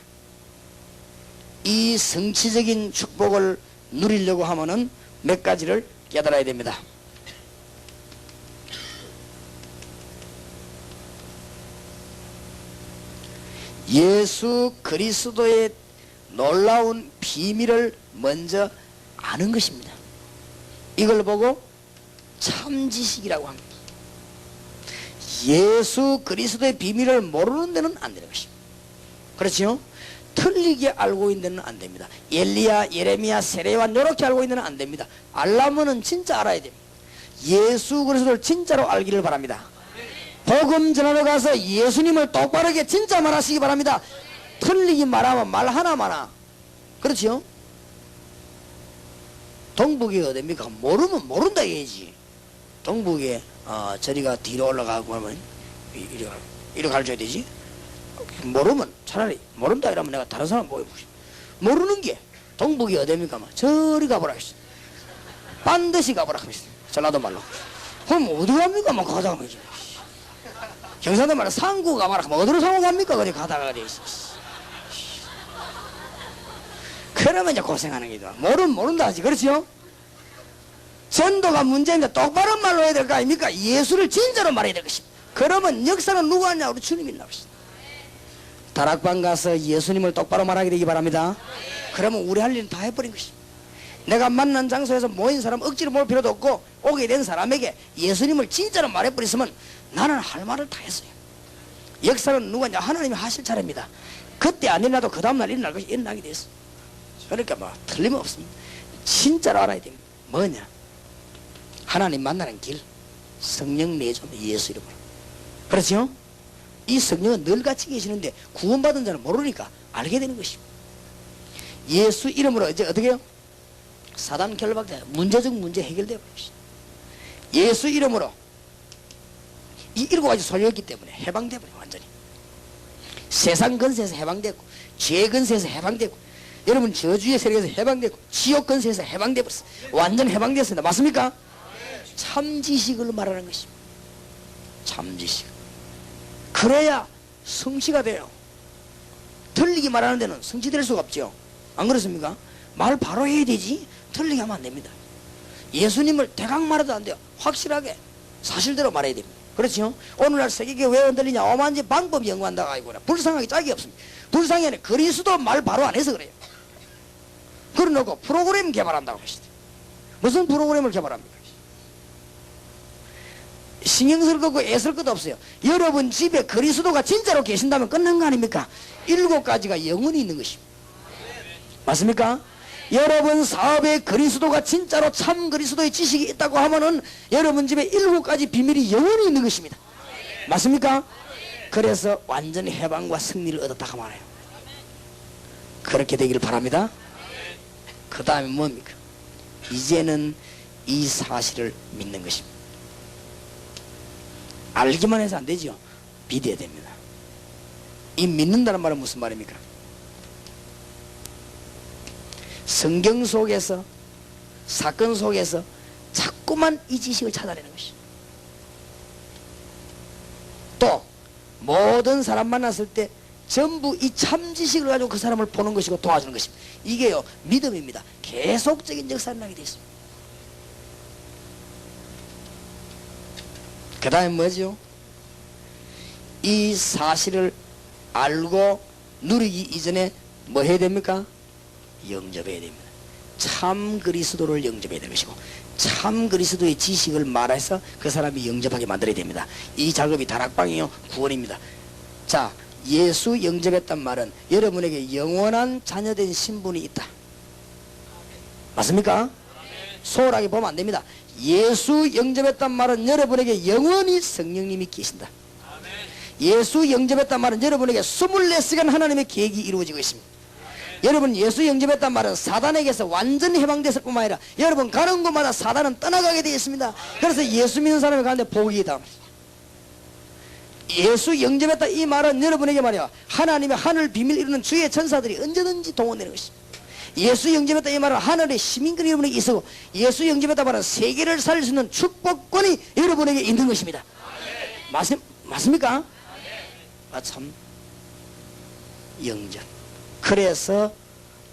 이 성취적인 축복을 누리려고 하면은 몇 가지를 깨달아야 됩니다. 예수 그리스도의 놀라운 비밀을 먼저 아는 것입니다. 이걸 보고 참지식이라고 합니다. 예수 그리스도의 비밀을 모르는 데는 안 되는 것입니다. 그렇죠? 틀리게 알고 있는 데는 안 됩니다. 엘리야, 예레미야, 세례요한 이렇게 알고 있는 데는 안 됩니다. 알라면은 진짜 알아야 됩니다. 예수 그리스도를 진짜로 알기를 바랍니다. 복음 전하러 가서 예수님을 똑바르게 진짜 말하시기 바랍니다. 틀리게 말하면 말 하나 많아. 그렇죠? 동북이 어딥니까? 모르면 모른다 해야지. 동북에 저리가 뒤로 올라가고 하면 이리 가르쳐야 되지. 모르면 차라리 모른다 이러면 내가 다른 사람 보여보시. 모르는 게 동북이 어딥니까? 저리 가보라 했어. 반드시 가보라 했어. 전라도 말로. 그럼 어디 갑니까? 막 가다가 말이지. 경상도 말로 상구 가봐라. 어디로 상구 갑니까? 그래 가다가 그래. 그러면 이제 고생하는 게죠. 모른다 하지. 그렇죠? 전도가 문제인데 똑바른 말로 해야 될 거 아닙니까? 예수를 진짜로 말해야 될 것입니다. 그러면 역사는 누가 하냐? 우리 주님이 나오시다. 다락방 가서 예수님을 똑바로 말하게 되기 바랍니다. 그러면 우리 할 일은 다 해버린 것입니다. 내가 만난 장소에서 모인 사람 억지로 모을 필요도 없고 오게 된 사람에게 예수님을 진짜로 말해버렸으면 나는 할 말을 다 했어요. 역사는 누구냐? 하나님이 하실 차례입니다. 그때 안 일어나도 그 다음날 일어날 것이 일어나게 됐어. 그러니까 뭐 틀림없습니다. 진짜로 알아야 됩니다. 뭐냐? 하나님 만나는 길, 성령 내주는 예수 이름으로. 그렇죠? 이 성령은 늘 같이 계시는데 구원받은 자는 모르니까 알게 되는 것입니다. 예수 이름으로 이제 어떻게 해요? 사단 결박자 문제적 문제 해결되어 버립니다. 예수 이름으로 이 7가지 소유였기 때문에 해방되어 버려요. 완전히 세상 근세에서 해방되고 죄 근세에서 해방되고 여러분 저주의 세력에서 해방되고 지옥 근세에서 해방되어 버렸어요. 완전 해방되었습니다. 맞습니까? 참지식을 말하는 것입니다. 참지식. 그래야 성취가 돼요. 틀리게 말하는 데는 성취될 수가 없죠. 안 그렇습니까? 말 바로 해야 되지 틀리게 하면 안 됩니다. 예수님을 대강 말해도 안 돼요. 확실하게 사실대로 말해야 됩니다. 그렇죠? 오늘날 세계가 왜 흔들리냐? 오만지 방법이 연구한다고 하고 불쌍하게 짝이 없습니다. 불쌍히 하는 그리스도 말 바로 안 해서 그래요. 그러놓고 프로그램 개발한다고 하시대. 무슨 프로그램을 개발합니까? 신경 쓸 것고 애쓸 것도 없어요. 여러분 집에 그리스도가 진짜로 계신다면 끝난 거 아닙니까? 7가지가 영원히 있는 것입니다. 맞습니까? 여러분 사업에 그리스도가 진짜로 참 그리스도의 지식이 있다고 하면은 여러분 집에 7가지 비밀이 영원히 있는 것입니다. 맞습니까? 그래서 완전히 해방과 승리를 얻었다고 말해요. 그렇게 되기를 바랍니다. 그 다음에 뭡니까? 이제는 이 사실을 믿는 것입니다. 알기만 해서 안 되죠. 믿어야 됩니다. 이 믿는다는 말은 무슨 말입니까? 성경 속에서 사건 속에서 자꾸만 이 지식을 찾아내는 것이죠. 또 모든 사람 만났을 때 전부 이 참 지식을 가지고 그 사람을 보는 것이고 도와주는 것입니다. 이게요 믿음입니다. 계속적인 역사를 나게 되어 있습니다. 그 다음에 뭐죠? 이 사실을 알고 누리기 이전에 뭐 해야 됩니까? 영접해야 됩니다. 참 그리스도를 영접해야 되는 것이고 참 그리스도의 지식을 말해서 그 사람이 영접하게 만들어야 됩니다. 이 작업이 다락방이요 구원입니다. 자, 예수 영접했단 말은 여러분에게 영원한 자녀된 신분이 있다. 맞습니까? 소홀하게 보면 안 됩니다. 예수 영접했단 말은 여러분에게 영원히 성령님이 계신다. 예수 영접했단 말은 여러분에게 24시간 하나님의 계획이 이루어지고 있습니다. 여러분 예수 영접했단 말은 사단에게서 완전히 해방됐을 뿐만 아니라 여러분 가는 곳마다 사단은 떠나가게 되어 있습니다. 그래서 예수 믿는 사람이 가는데 복이 있다. 예수 영접했다 이 말은 여러분에게 말이야 하나님의 하늘 비밀 이루는 주의 천사들이 언제든지 동원되는 것입니다. 예수 영접했다 이 말은 하늘의 시민권이 여러분에게 있고 예수 영접했다 말은 세계를 살릴 수 있는 축복권이 여러분에게 있는 것입니다. 맞습니까? 아, 참 영접. 그래서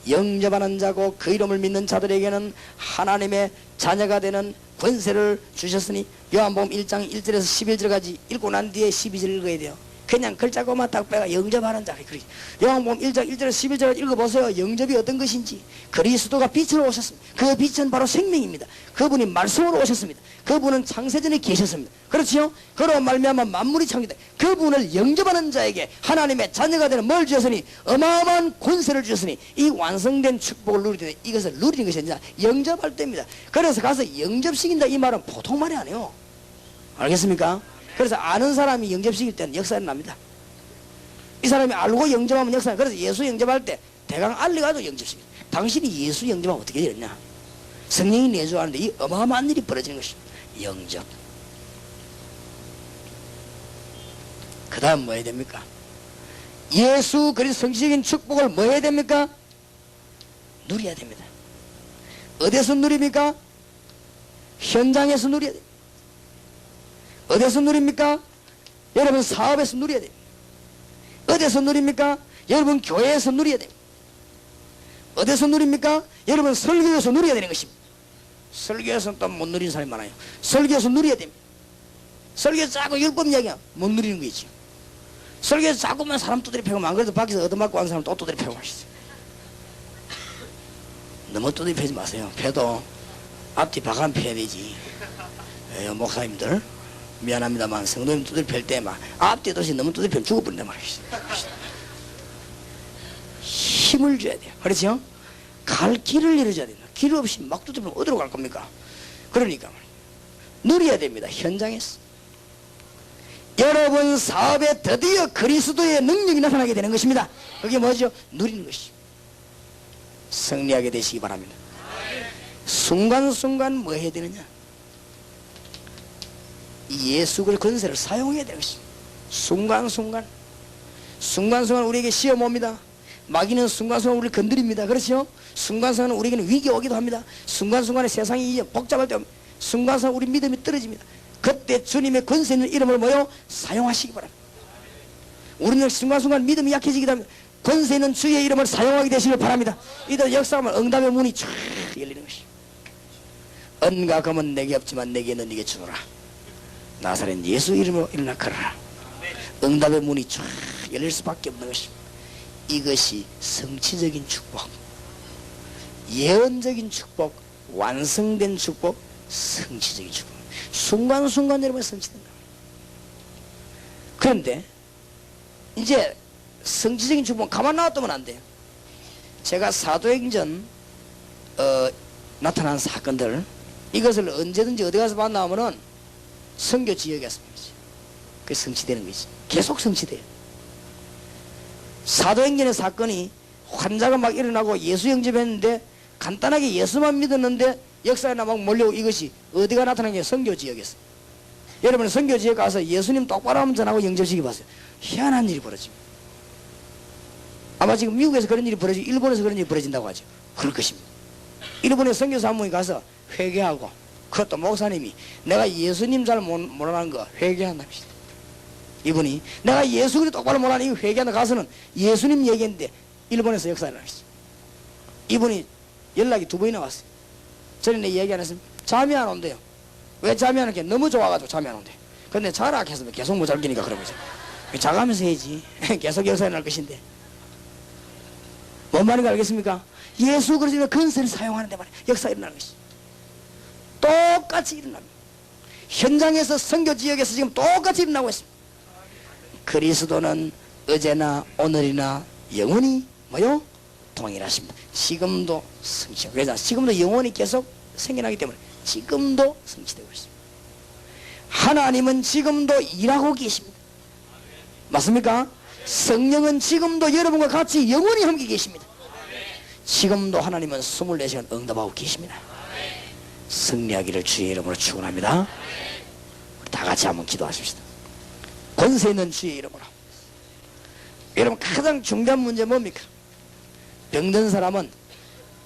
영접하는 자고 그 이름을 믿는 자들에게는 하나님의 자녀가 되는 권세를 주셨으니 요한복음 1장 1절에서 11절까지 읽고 난 뒤에 12절 읽어야 돼요. 그냥 글자고만 딱 빼가 영접하는 자. 요한복음 1장 1절에서 11절까지 읽어보세요. 영접이 어떤 것인지. 그리스도가 빛으로 오셨습니다. 그 빛은 바로 생명입니다. 그분이 말씀으로 오셨습니다. 그분은 창세전에 계셨습니다. 그렇지요? 그로 말미암아 만물이 창조돼. 그분을 영접하는 자에게 하나님의 자녀가 되는 뭘 주셨으니 어마어마한 권세를 주셨으니 이 완성된 축복을 누리되 이것을 누리는 것이 아니라 영접할 때입니다. 그래서 가서 영접시킨다 이 말은 보통 말이 아니에요. 알겠습니까? 그래서 아는 사람이 영접시킬 때는 역사는 납니다. 이 사람이 알고 영접하면 역사는. 그래서 예수 영접할 때 대강 알려가지고 영접시킵니다. 당신이 예수 영접하면 어떻게 되느냐? 성령이 내주하는데 이 어마어마한 일이 벌어지는 것입니다. 영접. 그 다음 뭐 해야 됩니까? 예수 그리스도 성취적인 축복을 뭐 해야 됩니까? 누려야 됩니다. 어디서 누립니까? 현장에서 누려야 됩니다. 어디서 누립니까? 여러분 사업에서 누려야 됩니다. 어디서 누립니까? 여러분 교회에서 누려야 됩니다. 어디서 누립니까? 여러분 설교에서 누려야 되는 것입니다. 설교에서는 또 못 누리는 사람이 많아요. 설교에서 누려야 됩니다. 설교에서 자꾸 율법 이야기야 못 누리는 거 있지. 설교에서 자꾸만 사람 두드려 패고 안 그래도 밖에서 얻어맞고 하는 사람 또 두드려 패고 하시죠. 너무 두드려 패지 마세요. 패도 앞뒤 박안 패야 되지. 목사님들 미안합니다만 성도님 두드려 팰 때 막 앞뒤 도시 너무 두드려 패면 죽어버린단 말이에요. 힘을 줘야 돼요. 그렇죠? 갈 길을 열어줘야 된다. 길 없이 막 두드리면 어디로 갈 겁니까? 그러니까 누려야 됩니다. 현장에서 여러분 사업에 드디어 그리스도의 능력이 나타나게 되는 것입니다. 그게 뭐죠? 누리는 것이죠. 승리하게 되시기 바랍니다. 순간순간 뭐 해야 되느냐? 예수의 권세를 사용해야 되는 것입니다. 순간순간 우리에게 시험 옵니다. 마귀는 순간순간 우리를 건드립니다. 그렇죠? 순간순간 우리에게는 위기 오기도 합니다. 순간순간에 세상이 이제 복잡할 때 순간순간 우리 믿음이 떨어집니다. 그때 주님의 권세 있는 이름을 뭐요? 사용하시기 바랍니다. 우리는 순간순간 믿음이 약해지기도 합니다. 권세 있는 주의 이름을 사용하게 되시길 바랍니다. 이들 역사하면 응답의 문이 쫙 열리는 것이죠. 은과 금은 내게 없지만 내게는 네게 주노라. 나사렛 예수 이름으로 일어나 걸어라. 응답의 문이 쫙 열릴 수밖에 없는 것입니다. 이것이 성취적인 축복, 예언적인 축복, 완성된 축복, 성취적인 축복. 순간순간 여러분 성취된다. 그런데 이제 성취적인 축복은 가만 놔두면 안 돼요. 제가 사도행전 나타난 사건들 이것을 언제든지 어디 가서 만나면은 선교 지역에서 그게 성취되는 거지. 계속 성취돼요. 사도행전의 사건이 환자가 막 일어나고 예수 영접했는데 간단하게 예수만 믿었는데 역사에 막 몰려오고 이것이 어디가 나타난 게 선교 지역에서. 여러분 선교 지역 가서 예수님 똑바로 한번 전하고 영접시켜 봤어요. 희한한 일이 벌어집니다. 아마 지금 미국에서 그런 일이 벌어지고 일본에서 그런 일이 벌어진다고 하죠. 그럴 것입니다. 일본의 선교사 한 분이 가서 회개하고 그것도 목사님이 내가 예수님 잘 모르는 거 회개한답니다. 이분이 내가 예수 그리 똑바로 모르는 이거 회개한다 가서는 예수님 얘기했는데 일본에서 역사를 하셨어요. 이분이 연락이 2번이나 왔어요. 전에 얘기 안 했으면 잠이 안 온대요. 왜 잠이 안 오게? 너무 좋아가지고 잠이 안 온대. 근데 자라 했으면 계속 못 잠기니까 그러면서 자가면서 해야지. 계속 역사에 날 것인데 뭔 말인가 알겠습니까? 예수 그리스도의 권세를 사용하는데 말이야 역사가 일어나는 것이 똑같이 일어납니다. 현장에서 선교 지역에서 지금 똑같이 일어나고 있습니다. 그리스도는 어제나 오늘이나 영원히 뭐요? 동일하십니다. 지금도 성취하고 그래서 지금도 영원히 계속 생겨나기 때문에 지금도 성취되고 있습니다. 하나님은 지금도 일하고 계십니다. 맞습니까? 성령은 지금도 여러분과 같이 영원히 함께 계십니다. 지금도 하나님은 24시간 응답하고 계십니다. 승리하기를 주의 이름으로 축원합니다. 다 같이 한번 기도하십시다. 권세 있는 주의 이름으로. 여러분 가장 중대한 문제 뭡니까? 병든 사람은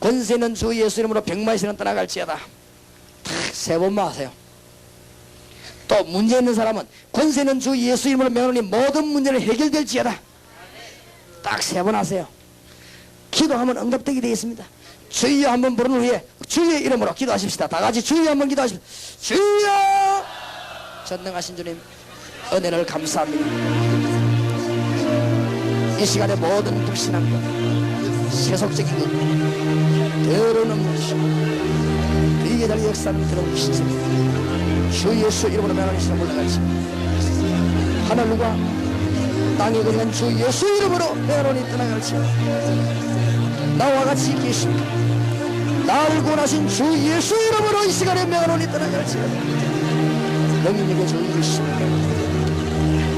권세 있는 주 예수 이름으로 병마이시는 떠나갈지어다. 딱 3번만 하세요. 또 문제 있는 사람은 권세 있는 주 예수 이름으로 명하니 모든 문제를 해결될지어다. 딱 3번 하세요. 기도하면 응답되게 되어 있습니다. 주여 한번 부른 후에 주의 이름으로 기도하십시다. 다 같이 주여 한번 기도하십시다. 주여! 전능하신 주님 은혜를 감사합니다. 이 시간에 모든 불신한 것 세속적인 것 더러운 것이 그에게 달린 역사는 들어오신 셈입니다. 주 예수 이름으로 명하시는 올라갈지 하늘과 땅에 거리는 주 예수 이름으로 명하니 떠나갈지 나와 같이 계십니다. 나를 구원하신 주 예수 이름으로 이 시간에 명하니 떠나갈지 영인에게 주 예수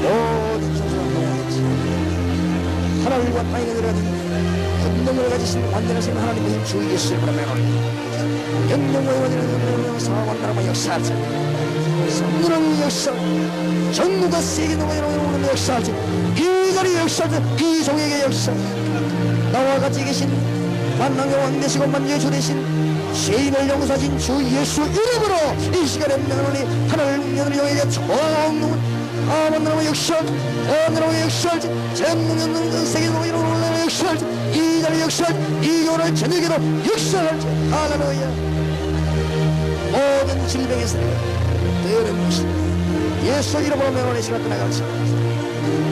모든 조상을 구원하겠지 하늘과 땅에 거리는 권능을 가지신 완전하신 하나님의 주 예수 이름으로 명하니 영영과 영원히 사관나라와 역사하지 성령의 역사 전무가 세계 동안의 역사하지 이 자리 역사하지 이 종에게 역사 나와 같이 계신 만왕의 왕 되시고 만주의 주 되신 죄인을 용서하신 주 예수 이름으로 이 시간에 명하노니 하늘 여는 영에게 총동은 아만나라와 역사하지 아만나라와 역사하지 전무는 세계 동안의 역사하지 이 자리 역사하지 이 오늘 저녁에도 역사할지. 할렐루야. 모든 질병에서 떠오르는 것이 예수 이름으로 명하는 시간 떠나갈지.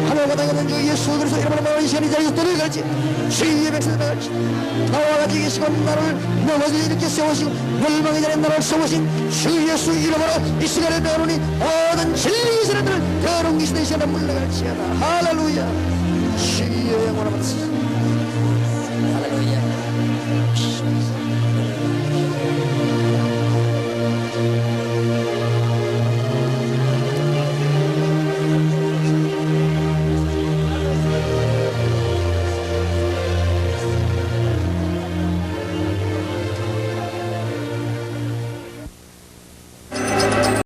하늘과 땅에 주 예수 그리스도 이름으로 명하는 시간이 자리에서 떠나갈지. 주의 백성이 떠나갈지. 나와 같이 계시고 나를 넘어지 이렇게 세우시고 멸망의 자리에 나를 세우신 주 예수 이름으로 이 시간에 떠오르니 모든 진리의 사람들을 더러운 귀신의 시간에 물러갈지어다. 할렐루야. 주의 영광을 받으소서. 할렐루야.